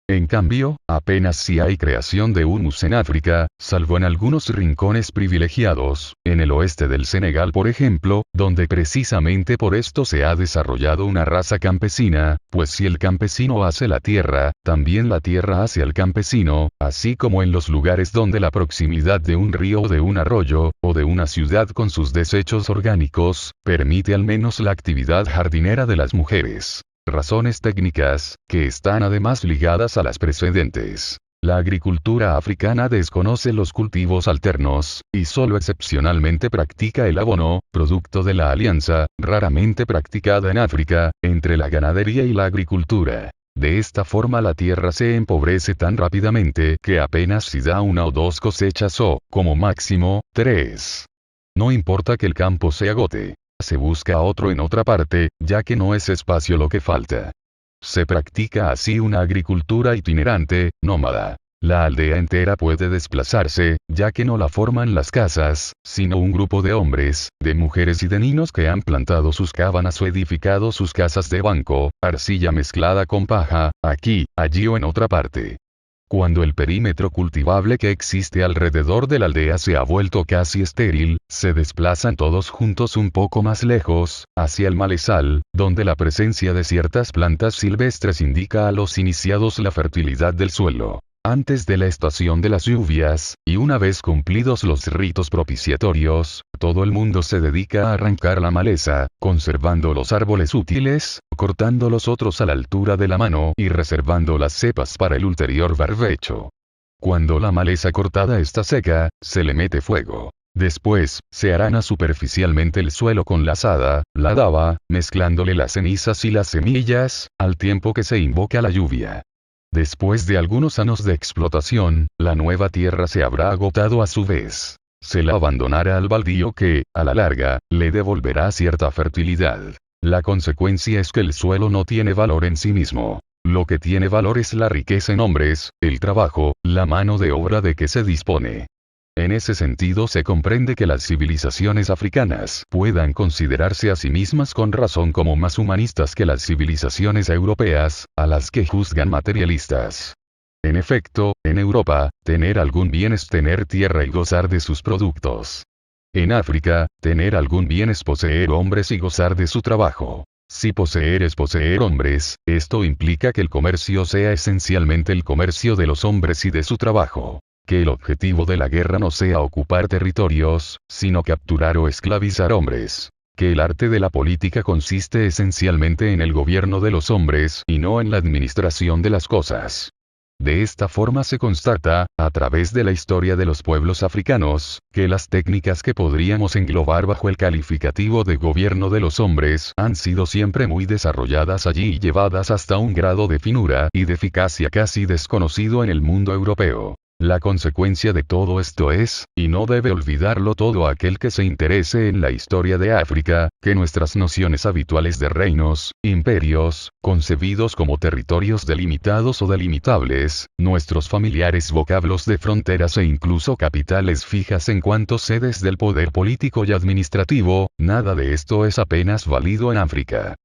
En cambio, apenas si hay creación de humus en África, salvo en algunos rincones privilegiados, en el oeste del Senegal por ejemplo, donde precisamente por esto se ha desarrollado una raza campesina, pues si el campesino hace la tierra, también la tierra hace al campesino, así como en los lugares donde la proximidad de un río o de un arroyo, o de una ciudad con sus desechos orgánicos, permite al menos la actividad jardinera de las mujeres. Razones técnicas, que están además ligadas a las precedentes. La agricultura africana desconoce los cultivos alternos, y solo excepcionalmente practica el abono, producto de la alianza, raramente practicada en África, entre la ganadería y la agricultura. De esta forma la tierra se empobrece tan rápidamente que apenas si da una o dos cosechas o, como máximo, 3. No importa que el campo se agote. Se busca otro en otra parte, ya que no es espacio lo que falta. Se practica así una agricultura itinerante, nómada. La aldea entera puede desplazarse, ya que no la forman las casas, sino un grupo de hombres, de mujeres y de niños que han plantado sus cabanas o edificado sus casas de banco, arcilla mezclada con paja, aquí, allí o en otra parte. Cuando el perímetro cultivable que existe alrededor de la aldea se ha vuelto casi estéril, se desplazan todos juntos un poco más lejos, hacia el malezal, donde la presencia de ciertas plantas silvestres indica a los iniciados la fertilidad del suelo. Antes de la estación de las lluvias, y una vez cumplidos los ritos propiciatorios, todo el mundo se dedica a arrancar la maleza, conservando los árboles útiles, cortando los otros a la altura de la mano y reservando las cepas para el ulterior barbecho. Cuando la maleza cortada está seca, se le mete fuego. Después, se arana superficialmente el suelo con la azada, la daba, mezclándole las cenizas y las semillas, al tiempo que se invoca la lluvia. Después de algunos años de explotación, la nueva tierra se habrá agotado a su vez. Se la abandonará al baldío que, a la larga, le devolverá cierta fertilidad. La consecuencia es que el suelo no tiene valor en sí mismo. Lo que tiene valor es la riqueza en hombres, el trabajo, la mano de obra de que se dispone. En ese sentido se comprende que las civilizaciones africanas puedan considerarse a sí mismas con razón como más humanistas que las civilizaciones europeas, a las que juzgan materialistas. En efecto, en Europa, tener algún bien es tener tierra y gozar de sus productos. En África, tener algún bien es poseer hombres y gozar de su trabajo. Si poseer es poseer hombres, esto implica que el comercio sea esencialmente el comercio de los hombres y de su trabajo. Que el objetivo de la guerra no sea ocupar territorios, sino capturar o esclavizar hombres. Que el arte de la política consiste esencialmente en el gobierno de los hombres y no en la administración de las cosas. De esta forma se constata, a través de la historia de los pueblos africanos, que las técnicas que podríamos englobar bajo el calificativo de gobierno de los hombres han sido siempre muy desarrolladas allí y llevadas hasta un grado de finura y de eficacia casi desconocido en el mundo europeo. La consecuencia de todo esto es, y no debe olvidarlo todo aquel que se interese en la historia de África, que nuestras nociones habituales de reinos, imperios, concebidos como territorios delimitados o delimitables, nuestros familiares vocablos de fronteras e incluso capitales fijas en cuanto sedes del poder político y administrativo, nada de esto es apenas válido en África.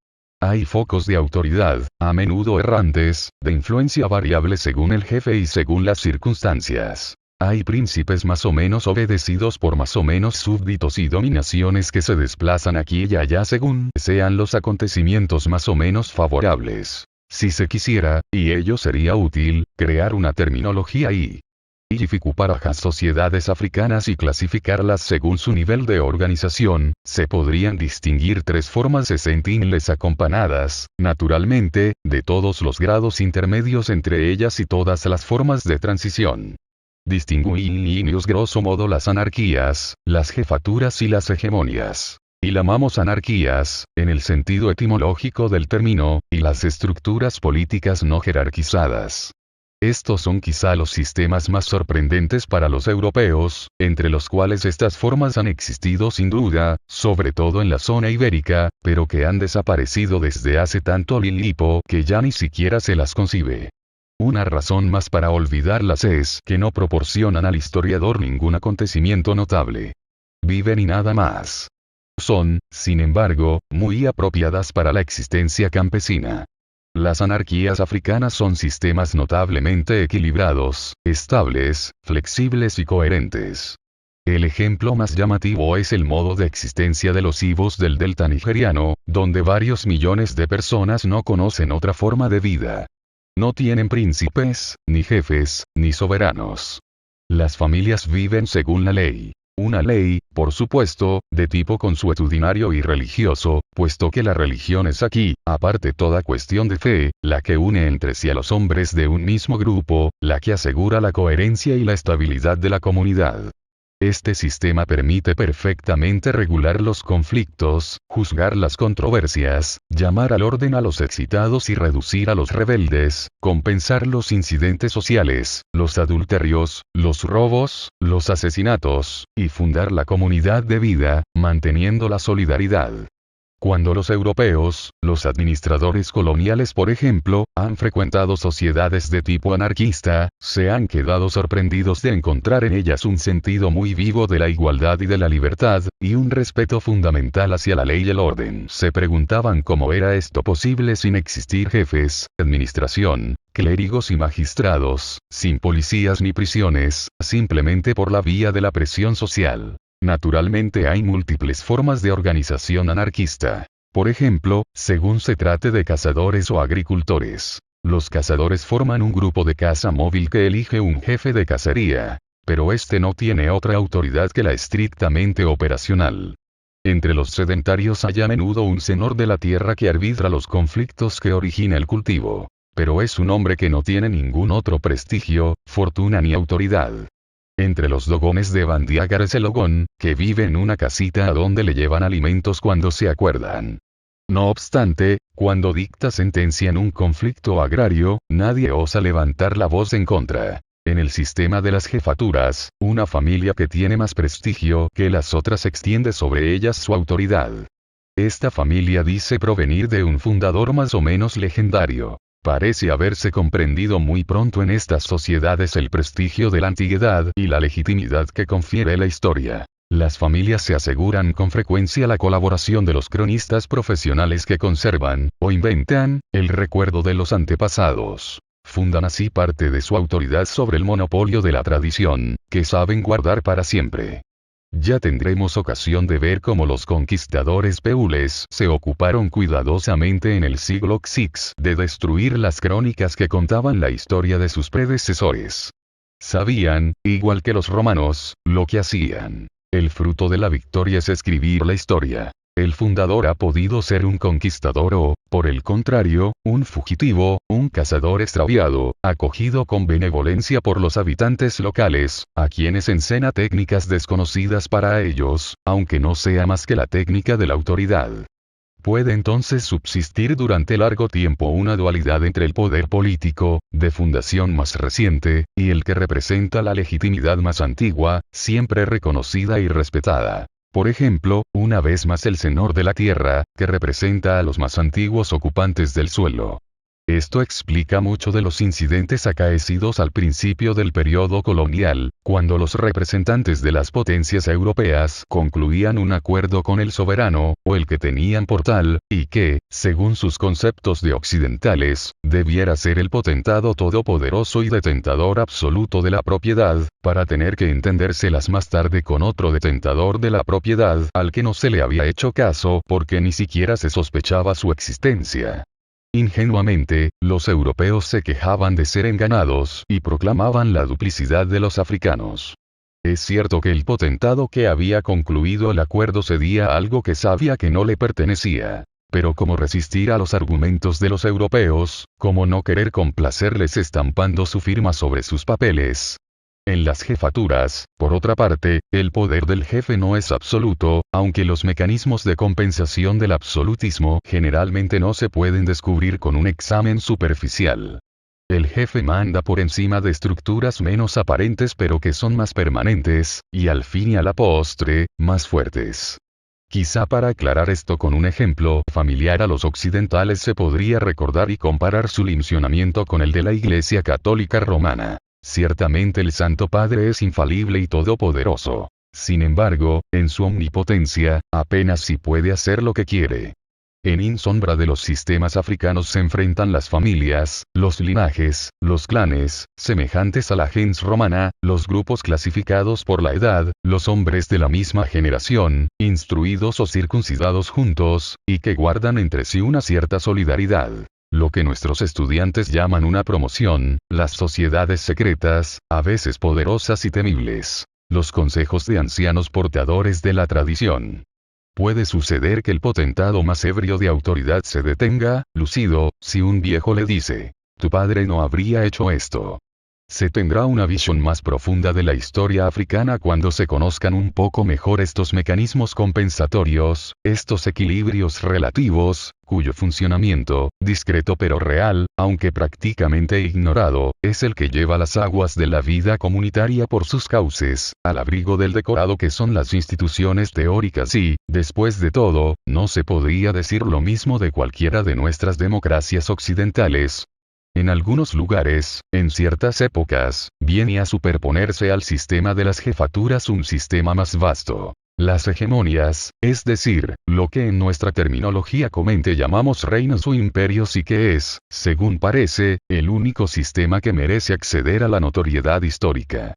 Hay focos de autoridad, a menudo errantes, de influencia variable según el jefe y según las circunstancias. Hay príncipes más o menos obedecidos por más o menos súbditos y dominaciones que se desplazan aquí y allá según sean los acontecimientos más o menos favorables. Si se quisiera, y ello sería útil, crear una terminología y para las sociedades africanas y clasificarlas según su nivel de organización, se podrían distinguir tres formas esenciales acompañadas, naturalmente, de todos los grados intermedios entre ellas y todas las formas de transición. Distinguimos grosso modo las anarquías, las jefaturas y las hegemonias. Y llamamos anarquías, en el sentido etimológico del término, y las estructuras políticas no jerarquizadas. Estos son quizá los sistemas más sorprendentes para los europeos, entre los cuales estas formas han existido sin duda, sobre todo en la zona ibérica, pero que han desaparecido desde hace tanto tiempo que ya ni siquiera se las concibe. Una razón más para olvidarlas es que no proporcionan al historiador ningún acontecimiento notable. Viven y nada más. Son, sin embargo, muy apropiadas para la existencia campesina. Las anarquías africanas son sistemas notablemente equilibrados, estables, flexibles y coherentes. El ejemplo más llamativo es el modo de existencia de los Ibos del delta nigeriano, donde varios millones de personas no conocen otra forma de vida. No tienen príncipes, ni jefes, ni soberanos. Las familias viven según la ley. Una ley, por supuesto, de tipo consuetudinario y religioso, puesto que la religión es aquí, aparte toda cuestión de fe, la que une entre sí a los hombres de un mismo grupo, la que asegura la coherencia y la estabilidad de la comunidad. Este sistema permite perfectamente regular los conflictos, juzgar las controversias, llamar al orden a los excitados y reducir a los rebeldes, compensar los incidentes sociales, los adulterios, los robos, los asesinatos, y fundar la comunidad de vida, manteniendo la solidaridad. Cuando los europeos, los administradores coloniales por ejemplo, han frecuentado sociedades de tipo anarquista, se han quedado sorprendidos de encontrar en ellas un sentido muy vivo de la igualdad y de la libertad, y un respeto fundamental hacia la ley y el orden. Se preguntaban cómo era esto posible sin existir jefes, administración, clérigos y magistrados, sin policías ni prisiones, simplemente por la vía de la presión social. Naturalmente hay múltiples formas de organización anarquista. Por ejemplo, según se trate de cazadores o agricultores. Los cazadores forman un grupo de caza móvil que elige un jefe de cacería. Pero este no tiene otra autoridad que la estrictamente operacional. Entre los sedentarios hay a menudo un senor de la tierra que arbitra los conflictos que origina el cultivo. Pero es un hombre que no tiene ningún otro prestigio, fortuna ni autoridad. Entre los dogones de Bandiagar es el ogón, que vive en una casita a donde le llevan alimentos cuando se acuerdan. No obstante, Cuando dicta sentencia en un conflicto agrario, nadie osa levantar la voz en contra. En el sistema de las jefaturas, una familia que tiene más prestigio que las otras extiende sobre ellas su autoridad. Esta familia dice provenir de un fundador más o menos legendario. Parece haberse comprendido muy pronto en estas sociedades el prestigio de la antigüedad y la legitimidad que confiere la historia. Las familias se aseguran con frecuencia la colaboración de los cronistas profesionales que conservan, o inventan, el recuerdo de los antepasados. Fundan así parte de su autoridad sobre el monopolio de la tradición, que saben guardar para siempre. Ya tendremos ocasión de ver cómo los conquistadores peules se ocuparon cuidadosamente en el siglo VI de destruir las crónicas que contaban la historia de sus predecesores. Sabían, igual que los romanos, lo que hacían. El fruto de la victoria es escribir la historia. El fundador ha podido ser un conquistador o, por el contrario, un fugitivo, un cazador extraviado, acogido con benevolencia por los habitantes locales, a quienes enseña técnicas desconocidas para ellos, aunque no sea más que la técnica de la autoridad. Puede entonces subsistir durante largo tiempo una dualidad entre el poder político, de fundación más reciente, y el que representa la legitimidad más antigua, siempre reconocida y respetada. Por ejemplo, una vez más el señor de la tierra, que representa a los más antiguos ocupantes del suelo. Esto explica mucho de los incidentes acaecidos al principio del periodo colonial, cuando los representantes de las potencias europeas concluían un acuerdo con el soberano, o el que tenían por tal, y que, según sus conceptos de occidentales, debiera ser el potentado todopoderoso y detentador absoluto de la propiedad, para tener que entendérselas más tarde con otro detentador de la propiedad al que no se le había hecho caso porque ni siquiera se sospechaba su existencia. Ingenuamente, los europeos se quejaban de ser engañados y proclamaban la duplicidad de los africanos. Es cierto que el potentado que había concluido el acuerdo cedía algo que sabía que no le pertenecía. Pero cómo resistir a los argumentos de los europeos, cómo no querer complacerles estampando su firma sobre sus papeles. En las jefaturas, por otra parte, el poder del jefe no es absoluto, aunque los mecanismos de compensación del absolutismo generalmente no se pueden descubrir con un examen superficial. El jefe manda por encima de estructuras menos aparentes pero que son más permanentes, y al fin y a la postre, más fuertes. Quizá para aclarar esto con un ejemplo familiar a los occidentales se podría recordar y comparar su lincionamiento con el de la Iglesia Católica Romana. Ciertamente el Santo Padre es infalible y todopoderoso. Sin embargo, en su omnipotencia, apenas si puede hacer lo que quiere. En sombra de los sistemas africanos se enfrentan las familias, los linajes, los clanes, semejantes a la gens romana, los grupos clasificados por la edad, los hombres de la misma generación, instruidos o circuncidados juntos, y que guardan entre sí una cierta solidaridad. Lo que nuestros estudiantes llaman una promoción, las sociedades secretas, a veces poderosas y temibles. Los consejos de ancianos portadores de la tradición. Puede suceder que el potentado más ebrio de autoridad se detenga, lucido, si un viejo le dice, tu padre no habría hecho esto. Se tendrá una visión más profunda de la historia africana cuando se conozcan un poco mejor estos mecanismos compensatorios, estos equilibrios relativos, cuyo funcionamiento, discreto pero real, aunque prácticamente ignorado, es el que lleva las aguas de la vida comunitaria por sus cauces, al abrigo del decorado que son las instituciones teóricas y, después de todo, no se podría decir lo mismo de cualquiera de nuestras democracias occidentales. En algunos lugares, en ciertas épocas, viene a superponerse al sistema de las jefaturas un sistema más vasto. Las hegemonias, es decir, lo que en nuestra terminología comúnmente llamamos reinos o imperios y que es, según parece, el único sistema que merece acceder a la notoriedad histórica.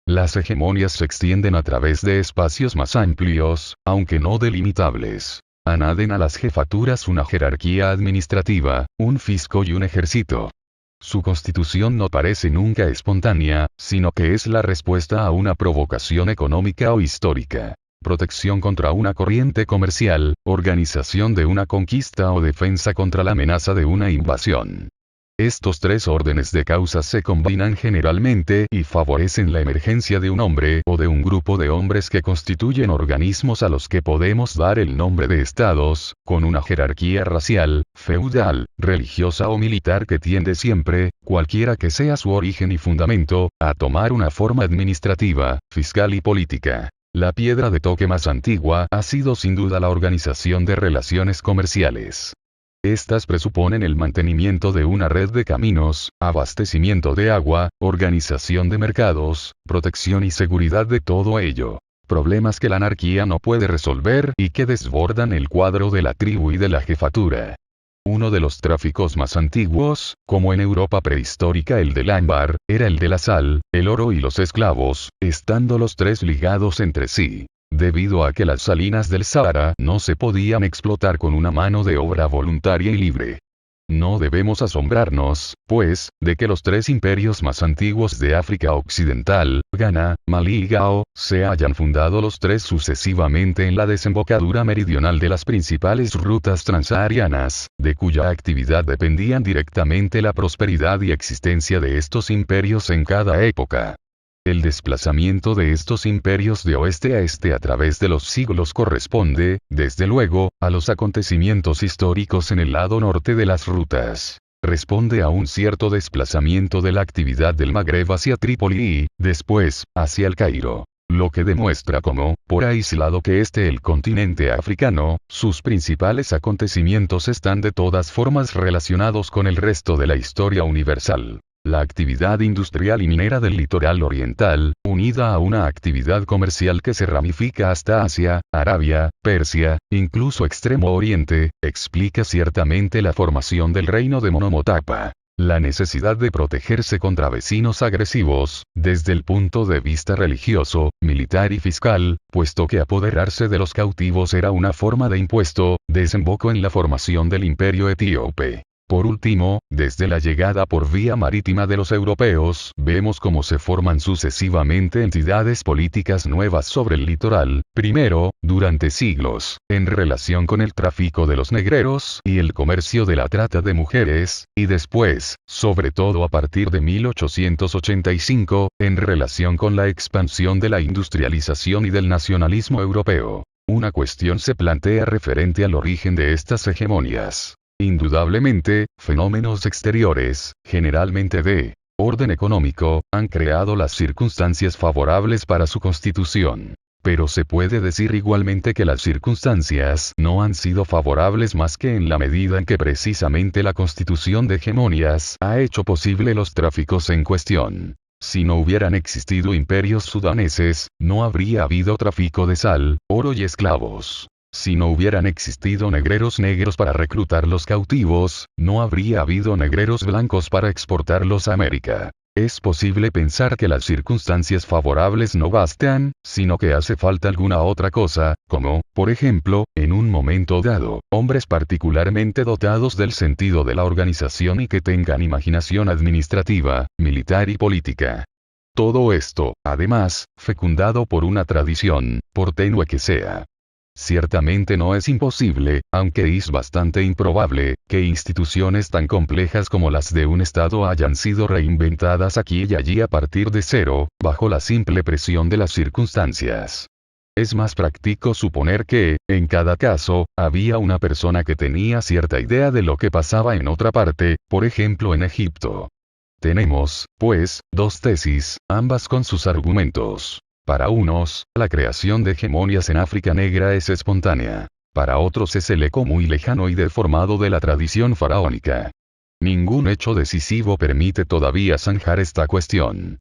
Las hegemonias se extienden a través de espacios más amplios, aunque no delimitables. Añaden a las jefaturas una jerarquía administrativa, un fisco y un ejército. Su constitución no parece nunca espontánea, sino que es la respuesta a una provocación económica o histórica. Protección contra una corriente comercial, organización de una conquista o defensa contra la amenaza de una invasión. Estos tres órdenes de causas se combinan generalmente y favorecen la emergencia de un hombre o de un grupo de hombres que constituyen organismos a los que podemos dar el nombre de estados, con una jerarquía racial, feudal, religiosa o militar que tiende siempre, cualquiera que sea su origen y fundamento, a tomar una forma administrativa, fiscal y política. La piedra de toque más antigua ha sido sin duda la organización de relaciones comerciales. Estas presuponen el mantenimiento de una red de caminos, abastecimiento de agua, organización de mercados, protección y seguridad de todo ello. Problemas que la anarquía no puede resolver y que desbordan el cuadro de la tribu y de la jefatura. Uno de los tráficos más antiguos, como en Europa prehistórica el del ámbar, era el de la sal, el oro y los esclavos, estando los tres ligados entre sí. Debido a que las salinas del Sahara no se podían explotar con una mano de obra voluntaria y libre. No debemos asombrarnos, pues, de que los tres imperios más antiguos de África Occidental, Ghana, Malí y Gao, se hayan fundado los tres sucesivamente en la desembocadura meridional de las principales rutas transsaharianas, de cuya actividad dependían directamente la prosperidad y existencia de estos imperios en cada época. El desplazamiento de estos imperios de oeste a este a través de los siglos corresponde, desde luego, a los acontecimientos históricos en el lado norte de las rutas. Responde a un cierto desplazamiento de la actividad del Magreb hacia Trípoli y, después, hacia el Cairo. Lo que demuestra cómo, por aislado que esté el continente africano, sus principales acontecimientos están de todas formas relacionados con el resto de la historia universal. La actividad industrial y minera del litoral oriental, unida a una actividad comercial que se ramifica hasta Asia, Arabia, Persia, incluso Extremo Oriente, explica ciertamente la formación del reino de Monomotapa. La necesidad de protegerse contra vecinos agresivos, desde el punto de vista religioso, militar y fiscal, puesto que apoderarse de los cautivos era una forma de impuesto, desembocó en la formación del imperio etíope. Por último, desde la llegada por vía marítima de los europeos, vemos cómo se forman sucesivamente entidades políticas nuevas sobre el litoral, primero, durante siglos, en relación con el tráfico de los negreros y el comercio de la trata de mujeres, y después, sobre todo a partir de 1885, en relación con la expansión de la industrialización y del nacionalismo europeo. Una cuestión se plantea referente al origen de estas hegemonías. Indudablemente, fenómenos exteriores, generalmente de orden económico, han creado las circunstancias favorables para su constitución. Pero se puede decir igualmente que las circunstancias no han sido favorables más que en la medida en que precisamente la constitución de hegemonías ha hecho posible los tráficos en cuestión. Si no hubieran existido imperios sudaneses, no habría habido tráfico de sal, oro y esclavos. Si no hubieran existido negreros negros para reclutar los cautivos, no habría habido negreros blancos para exportarlos a América. Es posible pensar que las circunstancias favorables no bastan, sino que hace falta alguna otra cosa, como, por ejemplo, en un momento dado, hombres particularmente dotados del sentido de la organización y que tengan imaginación administrativa, militar y política. Todo esto, además, fecundado por una tradición, por tenue que sea. Ciertamente no es imposible, aunque es bastante improbable, que instituciones tan complejas como las de un Estado hayan sido reinventadas aquí y allí a partir de cero, bajo la simple presión de las circunstancias. Es más práctico suponer que, en cada caso, había una persona que tenía cierta idea de lo que pasaba en otra parte, por ejemplo en Egipto. Tenemos, pues, dos tesis, ambas con sus argumentos. Para unos, la creación de hegemonías en África Negra es espontánea. Para otros es el eco muy lejano y deformado de la tradición faraónica. Ningún hecho decisivo permite todavía zanjar esta cuestión.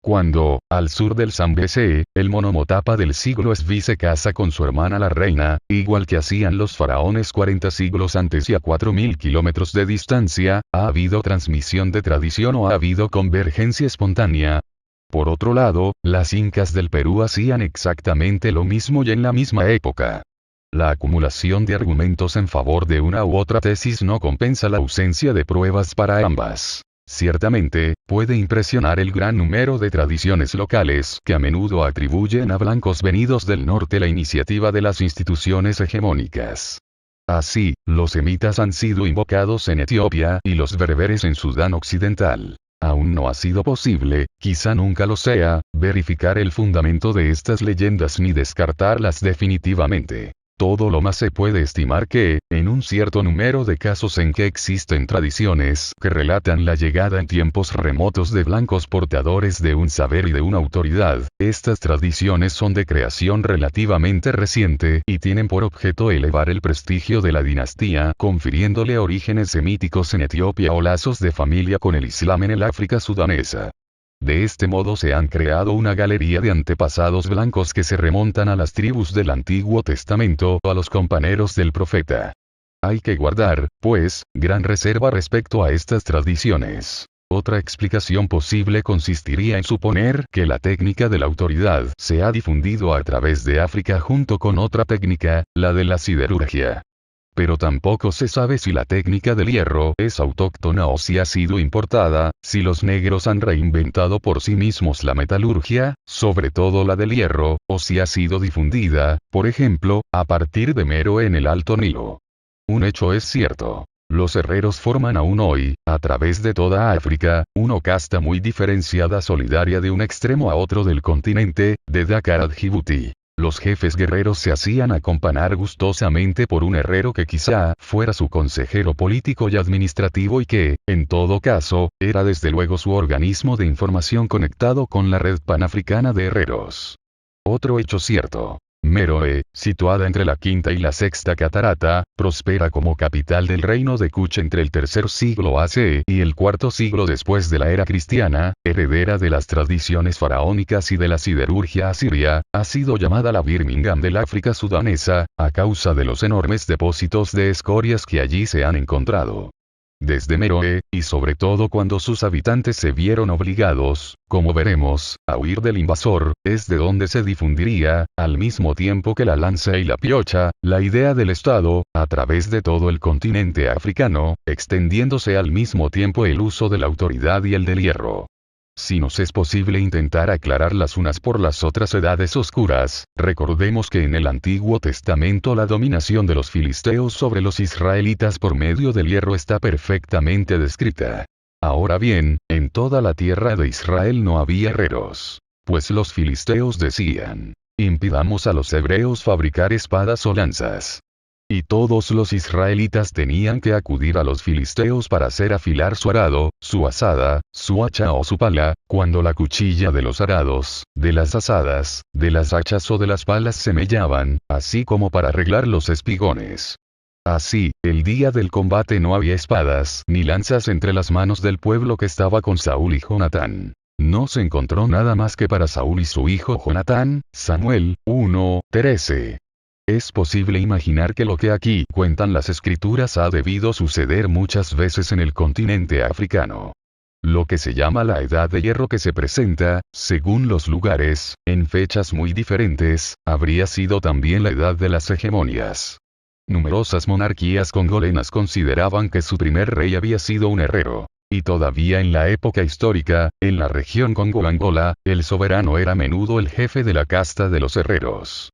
Cuando, al sur del Zambeze, el Monomotapa del siglo SV se casa con su hermana la reina, igual que hacían los faraones 40 siglos antes y a 4000 kilómetros de distancia, ¿ha habido transmisión de tradición o ha habido convergencia espontánea? Por otro lado, las incas del Perú hacían exactamente lo mismo y en la misma época. La acumulación de argumentos en favor de una u otra tesis no compensa la ausencia de pruebas para ambas. Ciertamente, puede impresionar el gran número de tradiciones locales que a menudo atribuyen a blancos venidos del norte la iniciativa de las instituciones hegemónicas. Así, los semitas han sido invocados en Etiopía y los bereberes en Sudán Occidental. Aún no ha sido posible, quizá nunca lo sea, verificar el fundamento de estas leyendas ni descartarlas definitivamente. Todo lo más se puede estimar que, en un cierto número de casos en que existen tradiciones que relatan la llegada en tiempos remotos de blancos portadores de un saber y de una autoridad, estas tradiciones son de creación relativamente reciente y tienen por objeto elevar el prestigio de la dinastía, confiriéndole orígenes semíticos en Etiopía o lazos de familia con el Islam en el África sudanesa. De este modo se han creado una galería de antepasados blancos que se remontan a las tribus del Antiguo Testamento o a los compañeros del profeta. Hay que guardar, pues, gran reserva respecto a estas tradiciones. Otra explicación posible consistiría en suponer que la técnica de la autoridad se ha difundido a través de África junto con otra técnica, la de la siderurgia. Pero tampoco se sabe si la técnica del hierro es autóctona o si ha sido importada, si los negros han reinventado por sí mismos la metalurgia, sobre todo la del hierro, o si ha sido difundida, por ejemplo, a partir de Meroe en el Alto Nilo. Un hecho es cierto. Los herreros forman aún hoy, a través de toda África, una casta muy diferenciada solidaria de un extremo a otro del continente, de Dakar a Djibouti. Los jefes guerreros se hacían acompañar gustosamente por un herrero que quizá fuera su consejero político y administrativo y que, en todo caso, era desde luego su organismo de información conectado con la red panafricana de herreros. Otro hecho cierto. Meroe, situada entre la quinta y la sexta catarata, prospera como capital del reino de Kush entre el tercer siglo AC y el cuarto siglo después de la era cristiana, heredera de las tradiciones faraónicas y de la siderurgia asiria, ha sido llamada la Birmingham del África sudanesa, a causa de los enormes depósitos de escorias que allí se han encontrado. Desde Meroe, y sobre todo cuando sus habitantes se vieron obligados, como veremos, a huir del invasor, es de donde se difundiría, al mismo tiempo que la lanza y la piocha, la idea del Estado, a través de todo el continente africano, extendiéndose al mismo tiempo el uso de la autoridad y el del hierro. Si nos es posible intentar aclarar las unas por las otras edades oscuras, recordemos que en el Antiguo Testamento la dominación de los filisteos sobre los israelitas por medio del hierro está perfectamente descrita. Ahora bien, en toda la tierra de Israel no había herreros. Pues los filisteos decían, impidamos a los hebreos fabricar espadas o lanzas. Y todos los israelitas tenían que acudir a los filisteos para hacer afilar su arado, su azada, su hacha o su pala, cuando la cuchilla de los arados, de las azadas, de las hachas o de las palas se mellaban, así como para arreglar los espigones. Así, el día del combate no había espadas ni lanzas entre las manos del pueblo que estaba con Saúl y Jonatán. No se encontró nada más que para Saúl y su hijo Jonatán, Samuel 1:13. Es posible imaginar que lo que aquí cuentan las escrituras ha debido suceder muchas veces en el continente africano. Lo que se llama la Edad de Hierro que se presenta, según los lugares, en fechas muy diferentes, habría sido también la Edad de las Hegemonias. Numerosas monarquías congoleñas consideraban que su primer rey había sido un herrero. Y todavía en la época histórica, en la región Congo-Angola, el soberano era a menudo el jefe de la casta de los herreros.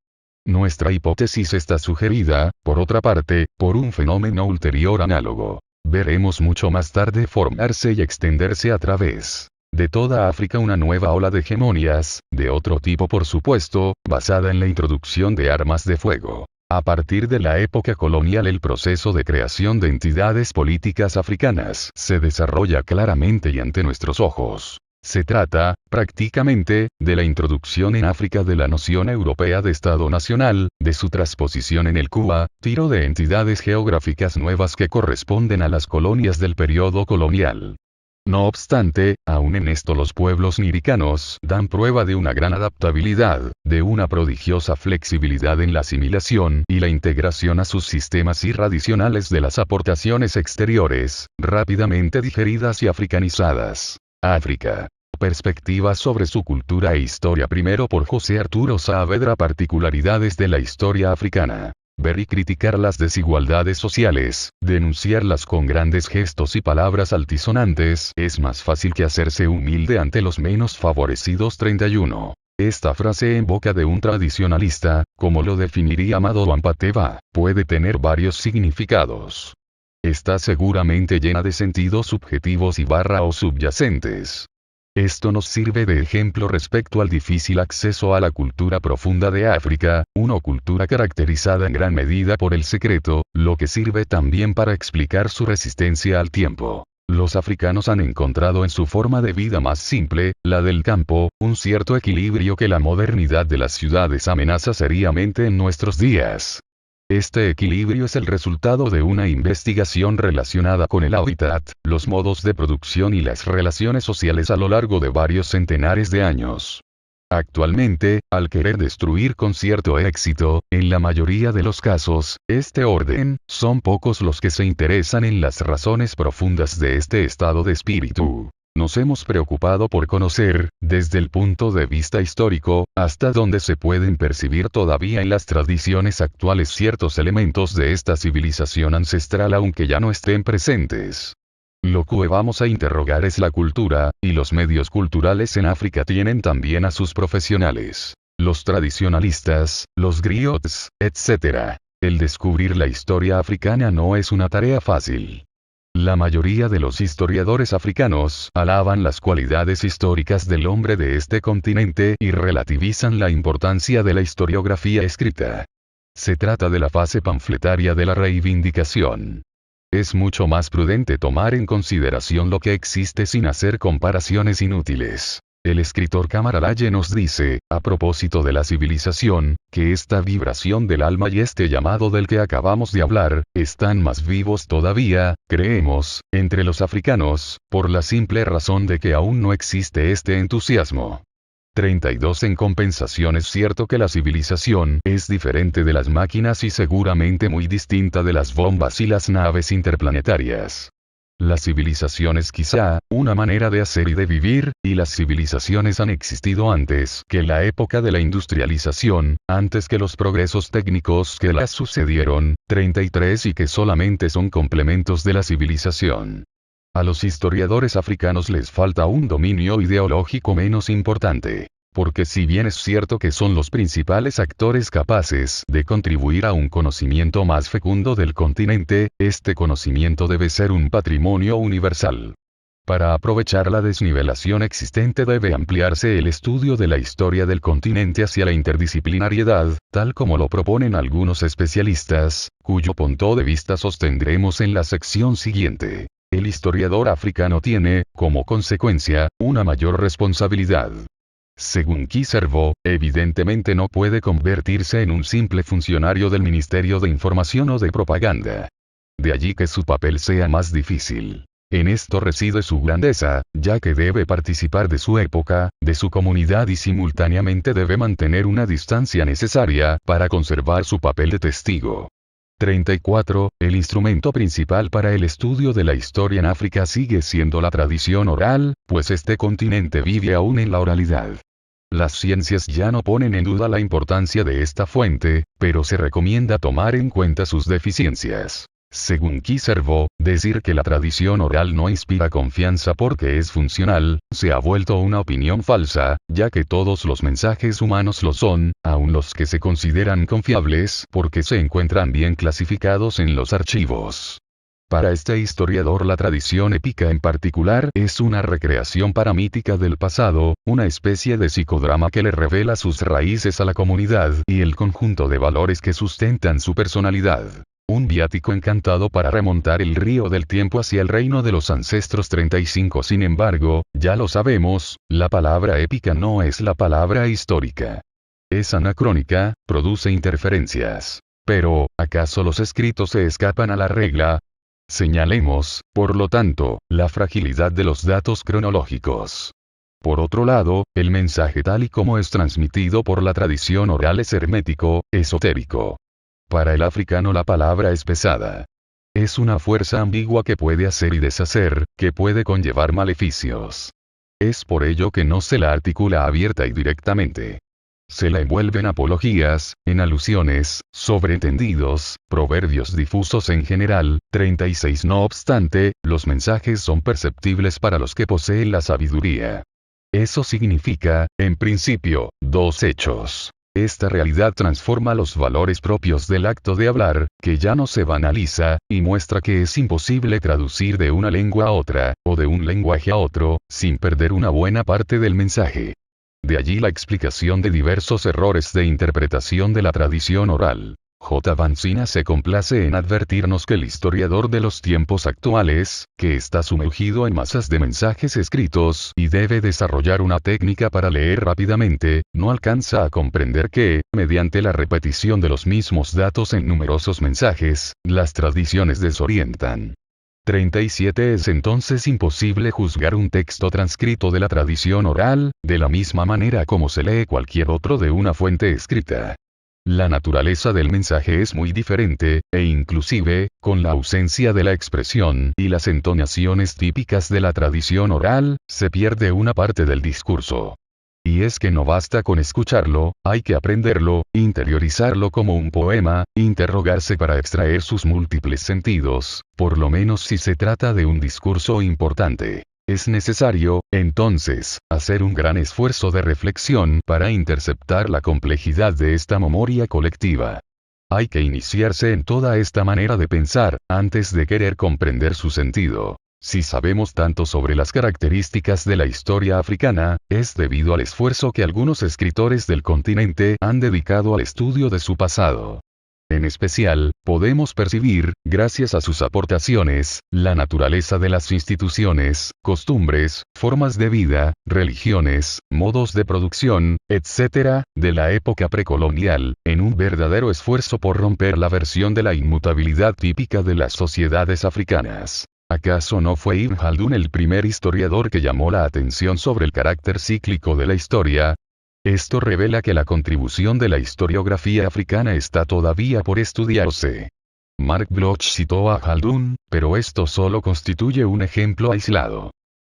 Nuestra hipótesis está sugerida, por otra parte, por un fenómeno ulterior análogo. Veremos mucho más tarde formarse y extenderse a través de toda África una nueva ola de hegemonias, de otro tipo por supuesto, basada en la introducción de armas de fuego. A partir de la época colonial el proceso de creación de entidades políticas africanas se desarrolla claramente y ante nuestros ojos. Se trata, prácticamente, de la introducción en África de la noción europea de Estado nacional, de su transposición en el Cuba, tiro de entidades geográficas nuevas que corresponden a las colonias del periodo colonial. No obstante, aún en esto los pueblos niricanos dan prueba de una gran adaptabilidad, de una prodigiosa flexibilidad en la asimilación y la integración a sus sistemas irradicionales de las aportaciones exteriores, rápidamente digeridas y africanizadas. África. Perspectivas sobre su cultura e historia. Primero por José Arturo Saavedra. Particularidades de la historia africana. Ver y criticar las desigualdades sociales, denunciarlas con grandes gestos y palabras altisonantes, es más fácil que hacerse humilde ante los menos favorecidos. 31. Esta frase en boca de un tradicionalista, como lo definiría Amado Ampateva, puede tener varios significados. Está seguramente llena de sentidos subjetivos y o subyacentes. Esto nos sirve de ejemplo respecto al difícil acceso a la cultura profunda de África, una cultura caracterizada en gran medida por el secreto, lo que sirve también para explicar su resistencia al tiempo. Los africanos han encontrado en su forma de vida más simple, la del campo, un cierto equilibrio que la modernidad de las ciudades amenaza seriamente en nuestros días. Este equilibrio es el resultado de una investigación relacionada con el hábitat, los modos de producción y las relaciones sociales a lo largo de varios centenares de años. Actualmente, al querer destruir con cierto éxito, en la mayoría de los casos, este orden, son pocos los que se interesan en las razones profundas de este estado de espíritu. Nos hemos preocupado por conocer, desde el punto de vista histórico, hasta dónde se pueden percibir todavía en las tradiciones actuales ciertos elementos de esta civilización ancestral aunque ya no estén presentes. Lo que vamos a interrogar es la cultura, y los medios culturales en África tienen también a sus profesionales. Los tradicionalistas, los griots, etc. El descubrir la historia africana no es una tarea fácil. La mayoría de los historiadores africanos alaban las cualidades históricas del hombre de este continente y relativizan la importancia de la historiografía escrita. Se trata de la fase panfletaria de la reivindicación. Es mucho más prudente tomar en consideración lo que existe sin hacer comparaciones inútiles. El escritor Camaralaye nos dice, a propósito de la civilización, que esta vibración del alma y este llamado del que acabamos de hablar, están más vivos todavía, creemos, entre los africanos, por la simple razón de que aún no existe este entusiasmo. 32 En compensación es cierto que la civilización es diferente de las máquinas y seguramente muy distinta de las bombas y las naves interplanetarias. La civilización es quizá, una manera de hacer y de vivir, y las civilizaciones han existido antes que la época de la industrialización, antes que los progresos técnicos que las sucedieron, 33 y que solamente son complementos de la civilización. A los historiadores africanos les falta un dominio ideológico menos importante. Porque si bien es cierto que son los principales actores capaces de contribuir a un conocimiento más fecundo del continente, este conocimiento debe ser un patrimonio universal. Para aprovechar la desnivelación existente debe ampliarse el estudio de la historia del continente hacia la interdisciplinariedad, tal como lo proponen algunos especialistas, cuyo punto de vista sostendremos en la sección siguiente. El historiador africano tiene, como consecuencia, una mayor responsabilidad. Según Kiservo, evidentemente no puede convertirse en un simple funcionario del Ministerio de Información o de Propaganda. De allí que su papel sea más difícil. En esto reside su grandeza, ya que debe participar de su época, de su comunidad y simultáneamente debe mantener una distancia necesaria para conservar su papel de testigo. 34. El instrumento principal para el estudio de la historia en África sigue siendo la tradición oral, pues este continente vive aún en la oralidad. Las ciencias ya no ponen en duda la importancia de esta fuente, pero se recomienda tomar en cuenta sus deficiencias. Según Kiservo, decir que la tradición oral no inspira confianza porque es funcional, se ha vuelto una opinión falsa, ya que todos los mensajes humanos lo son, aun los que se consideran confiables porque se encuentran bien clasificados en los archivos. Para este historiador la tradición épica en particular es una recreación paramítica del pasado, una especie de psicodrama que le revela sus raíces a la comunidad y el conjunto de valores que sustentan su personalidad. Un viático encantado para remontar el río del tiempo hacia el reino de los ancestros 35. Sin embargo, ya lo sabemos, la palabra épica no es la palabra histórica. Es anacrónica, produce interferencias. Pero, ¿acaso los escritos se escapan a la regla? Señalemos, por lo tanto, la fragilidad de los datos cronológicos. Por otro lado, el mensaje tal y como es transmitido por la tradición oral es hermético, esotérico. Para el africano la palabra es pesada. Es una fuerza ambigua que puede hacer y deshacer, que puede conllevar maleficios. Es por ello que no se la articula abierta y directamente. Se la envuelve en apologías, en alusiones, sobreentendidos, proverbios difusos en general. 36 No obstante, los mensajes son perceptibles para los que poseen la sabiduría. Eso significa, en principio, dos hechos. Esta realidad transforma los valores propios del acto de hablar, que ya no se banaliza, y muestra que es imposible traducir de una lengua a otra, o de un lenguaje a otro, sin perder una buena parte del mensaje. De allí la explicación de diversos errores de interpretación de la tradición oral. J. Vansina se complace en advertirnos que el historiador de los tiempos actuales, que está sumergido en masas de mensajes escritos y debe desarrollar una técnica para leer rápidamente, no alcanza a comprender que, mediante la repetición de los mismos datos en numerosos mensajes, las tradiciones desorientan. 37 Es entonces imposible juzgar un texto transcrito de la tradición oral, de la misma manera como se lee cualquier otro de una fuente escrita. La naturaleza del mensaje es muy diferente, e inclusive, con la ausencia de la expresión y las entonaciones típicas de la tradición oral, se pierde una parte del discurso. Y es que no basta con escucharlo, hay que aprenderlo, interiorizarlo como un poema, interrogarse para extraer sus múltiples sentidos, por lo menos si se trata de un discurso importante. Es necesario, entonces, hacer un gran esfuerzo de reflexión para interceptar la complejidad de esta memoria colectiva. Hay que iniciarse en toda esta manera de pensar, antes de querer comprender su sentido. Si sabemos tanto sobre las características de la historia africana, es debido al esfuerzo que algunos escritores del continente han dedicado al estudio de su pasado. En especial, podemos percibir, gracias a sus aportaciones, la naturaleza de las instituciones, costumbres, formas de vida, religiones, modos de producción, etc., de la época precolonial, en un verdadero esfuerzo por romper la versión de la inmutabilidad típica de las sociedades africanas. ¿Acaso no fue Ibn Khaldun el primer historiador que llamó la atención sobre el carácter cíclico de la historia? Esto revela que la contribución de la historiografía africana está todavía por estudiarse. Mark Bloch citó a Khaldun, pero esto solo constituye un ejemplo aislado.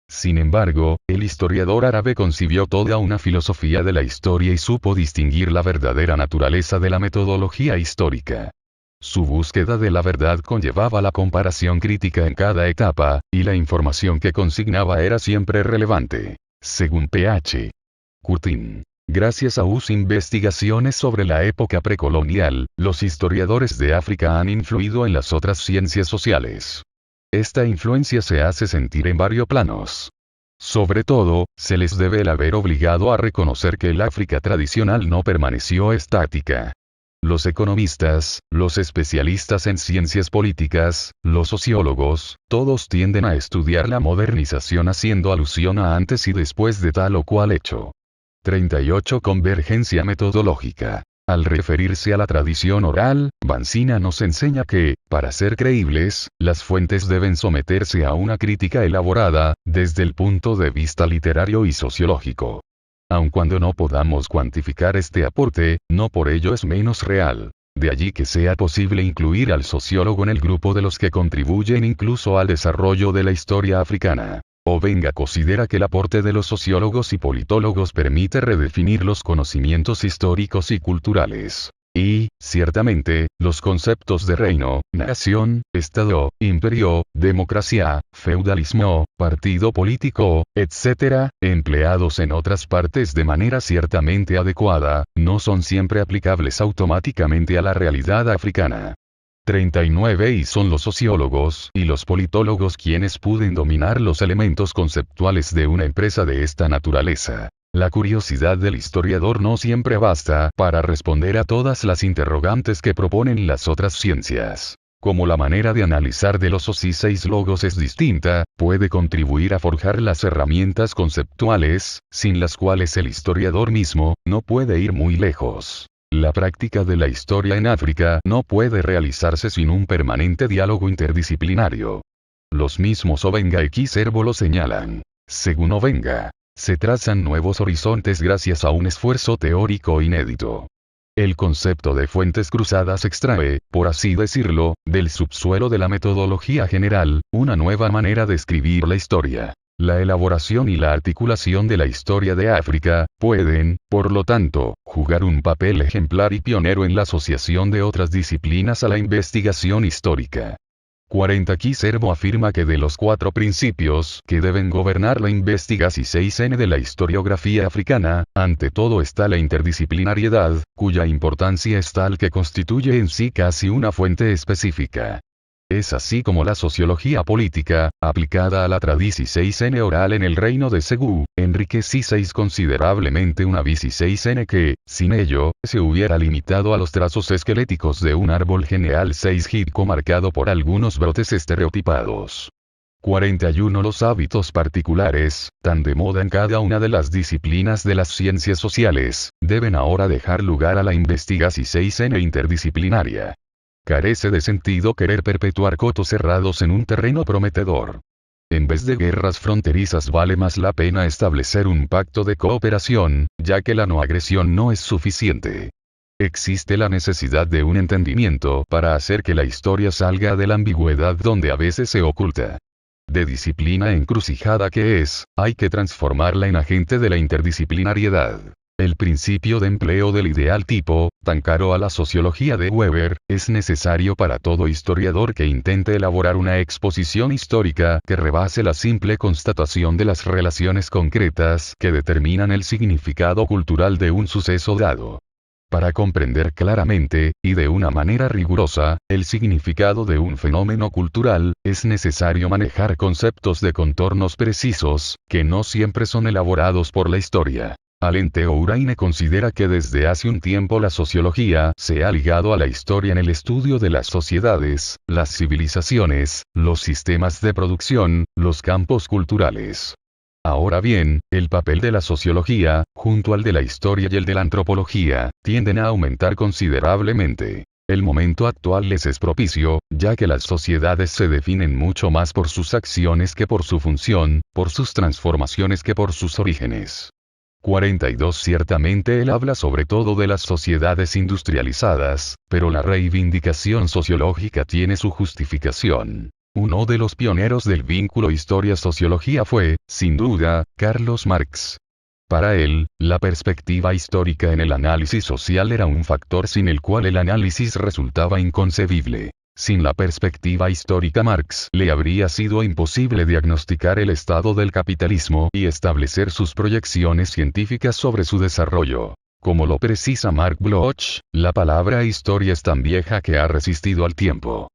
Sin embargo, el historiador árabe concibió toda una filosofía de la historia y supo distinguir la verdadera naturaleza de la metodología histórica. Su búsqueda de la verdad conllevaba la comparación crítica en cada etapa, y la información que consignaba era siempre relevante. Según Ph. Curtin. Gracias a sus investigaciones sobre la época precolonial, los historiadores de África han influido en las otras ciencias sociales. Esta influencia se hace sentir en varios planos. Sobre todo, se les debe el haber obligado a reconocer que el África tradicional no permaneció estática. Los economistas, los especialistas en ciencias políticas, los sociólogos, todos tienden a estudiar la modernización haciendo alusión a antes y después de tal o cual hecho. 38 Convergencia metodológica. Al referirse a la tradición oral, Vansina nos enseña que, para ser creíbles, las fuentes deben someterse a una crítica elaborada, desde el punto de vista literario y sociológico. Aun cuando no podamos cuantificar este aporte, no por ello es menos real. De allí que sea posible incluir al sociólogo en el grupo de los que contribuyen incluso al desarrollo de la historia africana. Obenga considera que el aporte de los sociólogos y politólogos permite redefinir los conocimientos históricos y culturales. Y, ciertamente, los conceptos de reino, nación, estado, imperio, democracia, feudalismo, partido político, etc., empleados en otras partes de manera ciertamente adecuada, no son siempre aplicables automáticamente a la realidad africana. 39 Y son los sociólogos y los politólogos quienes pueden dominar los elementos conceptuales de una empresa de esta naturaleza. La curiosidad del historiador no siempre basta para responder a todas las interrogantes que proponen las otras ciencias. Como la manera de analizar de los 6 logos es distinta, puede contribuir a forjar las herramientas conceptuales, sin las cuales el historiador mismo no puede ir muy lejos. La práctica de la historia en África no puede realizarse sin un permanente diálogo interdisciplinario. Los mismos Obenga y Servo lo señalan. Según Obenga, se trazan nuevos horizontes gracias a un esfuerzo teórico inédito. El concepto de fuentes cruzadas extrae, por así decirlo, del subsuelo de la metodología general, una nueva manera de escribir la historia. La elaboración y la articulación de la historia de África, pueden, por lo tanto, jugar un papel ejemplar y pionero en la asociación de otras disciplinas a la investigación histórica. 40 Servo afirma que de los 4 principios que deben gobernar la investigación 6N de la historiografía africana, ante todo está la interdisciplinariedad, cuya importancia es tal que constituye en sí casi una fuente específica. Es así como la sociología política, aplicada a la tradición 6N oral en el reino de Segú, enriqueciseis considerablemente una vici 6N que, sin ello, se hubiera limitado a los trazos esqueléticos de un árbol geneal 6 hidco marcado por algunos brotes estereotipados. 41 Los hábitos particulares, tan de moda en cada una de las disciplinas de las ciencias sociales, deben ahora dejar lugar a la investigación 6N interdisciplinaria. Carece de sentido querer perpetuar cotos cerrados en un terreno prometedor. En vez de guerras fronterizas vale más la pena establecer un pacto de cooperación, ya que la no agresión no es suficiente. Existe la necesidad de un entendimiento para hacer que la historia salga de la ambigüedad donde a veces se oculta. De disciplina encrucijada que es, hay que transformarla en agente de la interdisciplinariedad. El principio de empleo del ideal tipo, tan caro a la sociología de Weber, es necesario para todo historiador que intente elaborar una exposición histórica que rebase la simple constatación de las relaciones concretas que determinan el significado cultural de un suceso dado. Para comprender claramente, y de una manera rigurosa, el significado de un fenómeno cultural, es necesario manejar conceptos de contornos precisos, que no siempre son elaborados por la historia. Alenteo Uraine considera que desde hace un tiempo la sociología se ha ligado a la historia en el estudio de las sociedades, las civilizaciones, los sistemas de producción, los campos culturales. Ahora bien, el papel de la sociología, junto al de la historia y el de la antropología, tienden a aumentar considerablemente. El momento actual les es propicio, ya que las sociedades se definen mucho más por sus acciones que por su función, por sus transformaciones que por sus orígenes. 42 Ciertamente él habla sobre todo de las sociedades industrializadas, pero la reivindicación sociológica tiene su justificación. Uno de los pioneros del vínculo historia-sociología fue, sin duda, Carlos Marx. Para él, la perspectiva histórica en el análisis social era un factor sin el cual el análisis resultaba inconcebible. Sin la perspectiva histórica Marx le habría sido imposible diagnosticar el estado del capitalismo y establecer sus proyecciones científicas sobre su desarrollo. Como lo precisa Mark Bloch, la palabra historia es tan vieja que ha resistido al tiempo.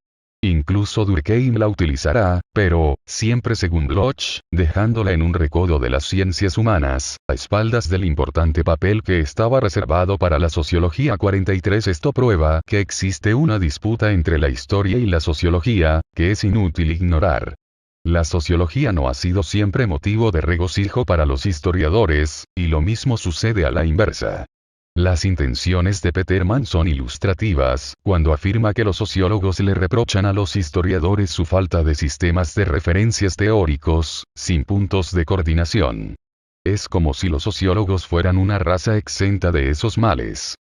Incluso Durkheim la utilizará, pero, siempre según Bloch, dejándola en un recodo de las ciencias humanas, a espaldas del importante papel que estaba reservado para la sociología. 43 Esto prueba que existe una disputa entre la historia y la sociología, que es inútil ignorar. La sociología no ha sido siempre motivo de regocijo para los historiadores, y lo mismo sucede a la inversa. Las intenciones de Peterman son ilustrativas, cuando afirma que los sociólogos le reprochan a los historiadores su falta de sistemas de referencias teóricos, sin puntos de coordinación. Es como si los sociólogos fueran una raza exenta de esos males.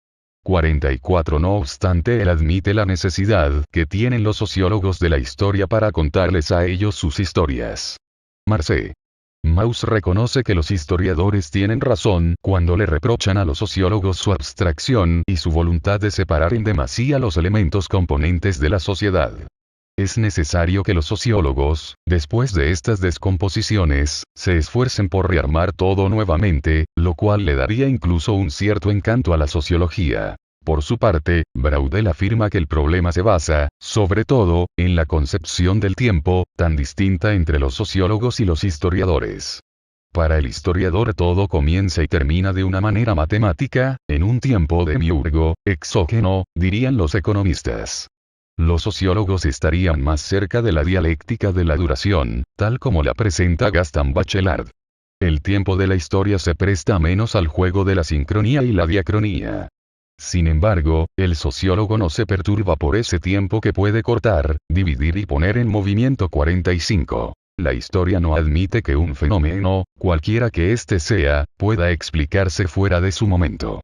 44 No obstante él admite la necesidad que tienen los sociólogos de la historia para contarles a ellos sus historias. Marcé. Mauss reconoce que los historiadores tienen razón cuando le reprochan a los sociólogos su abstracción y su voluntad de separar en demasía los elementos componentes de la sociedad. Es necesario que los sociólogos, después de estas descomposiciones, se esfuercen por rearmar todo nuevamente, lo cual le daría incluso un cierto encanto a la sociología. Por su parte, Braudel afirma que el problema se basa, sobre todo, en la concepción del tiempo, tan distinta entre los sociólogos y los historiadores. Para el historiador todo comienza y termina de una manera matemática, en un tiempo demiurgo, exógeno, dirían los economistas. Los sociólogos estarían más cerca de la dialéctica de la duración, tal como la presenta Gaston Bachelard. El tiempo de la historia se presta menos al juego de la sincronía y la diacronía. Sin embargo, el sociólogo no se perturba por ese tiempo que puede cortar, dividir y poner en movimiento. 45. La historia no admite que un fenómeno, cualquiera que éste sea, pueda explicarse fuera de su momento.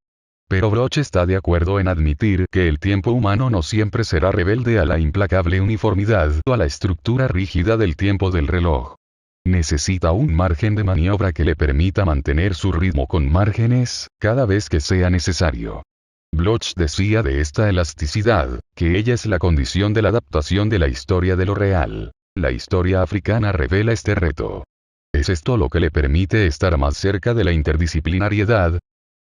Pero Bloch está de acuerdo en admitir que el tiempo humano no siempre será rebelde a la implacable uniformidad o a la estructura rígida del tiempo del reloj. Necesita un margen de maniobra que le permita mantener su ritmo con márgenes, cada vez que sea necesario. Bloch decía de esta elasticidad, que ella es la condición de la adaptación de la historia de lo real. La historia africana revela este reto. Es esto lo que le permite estar más cerca de la interdisciplinariedad,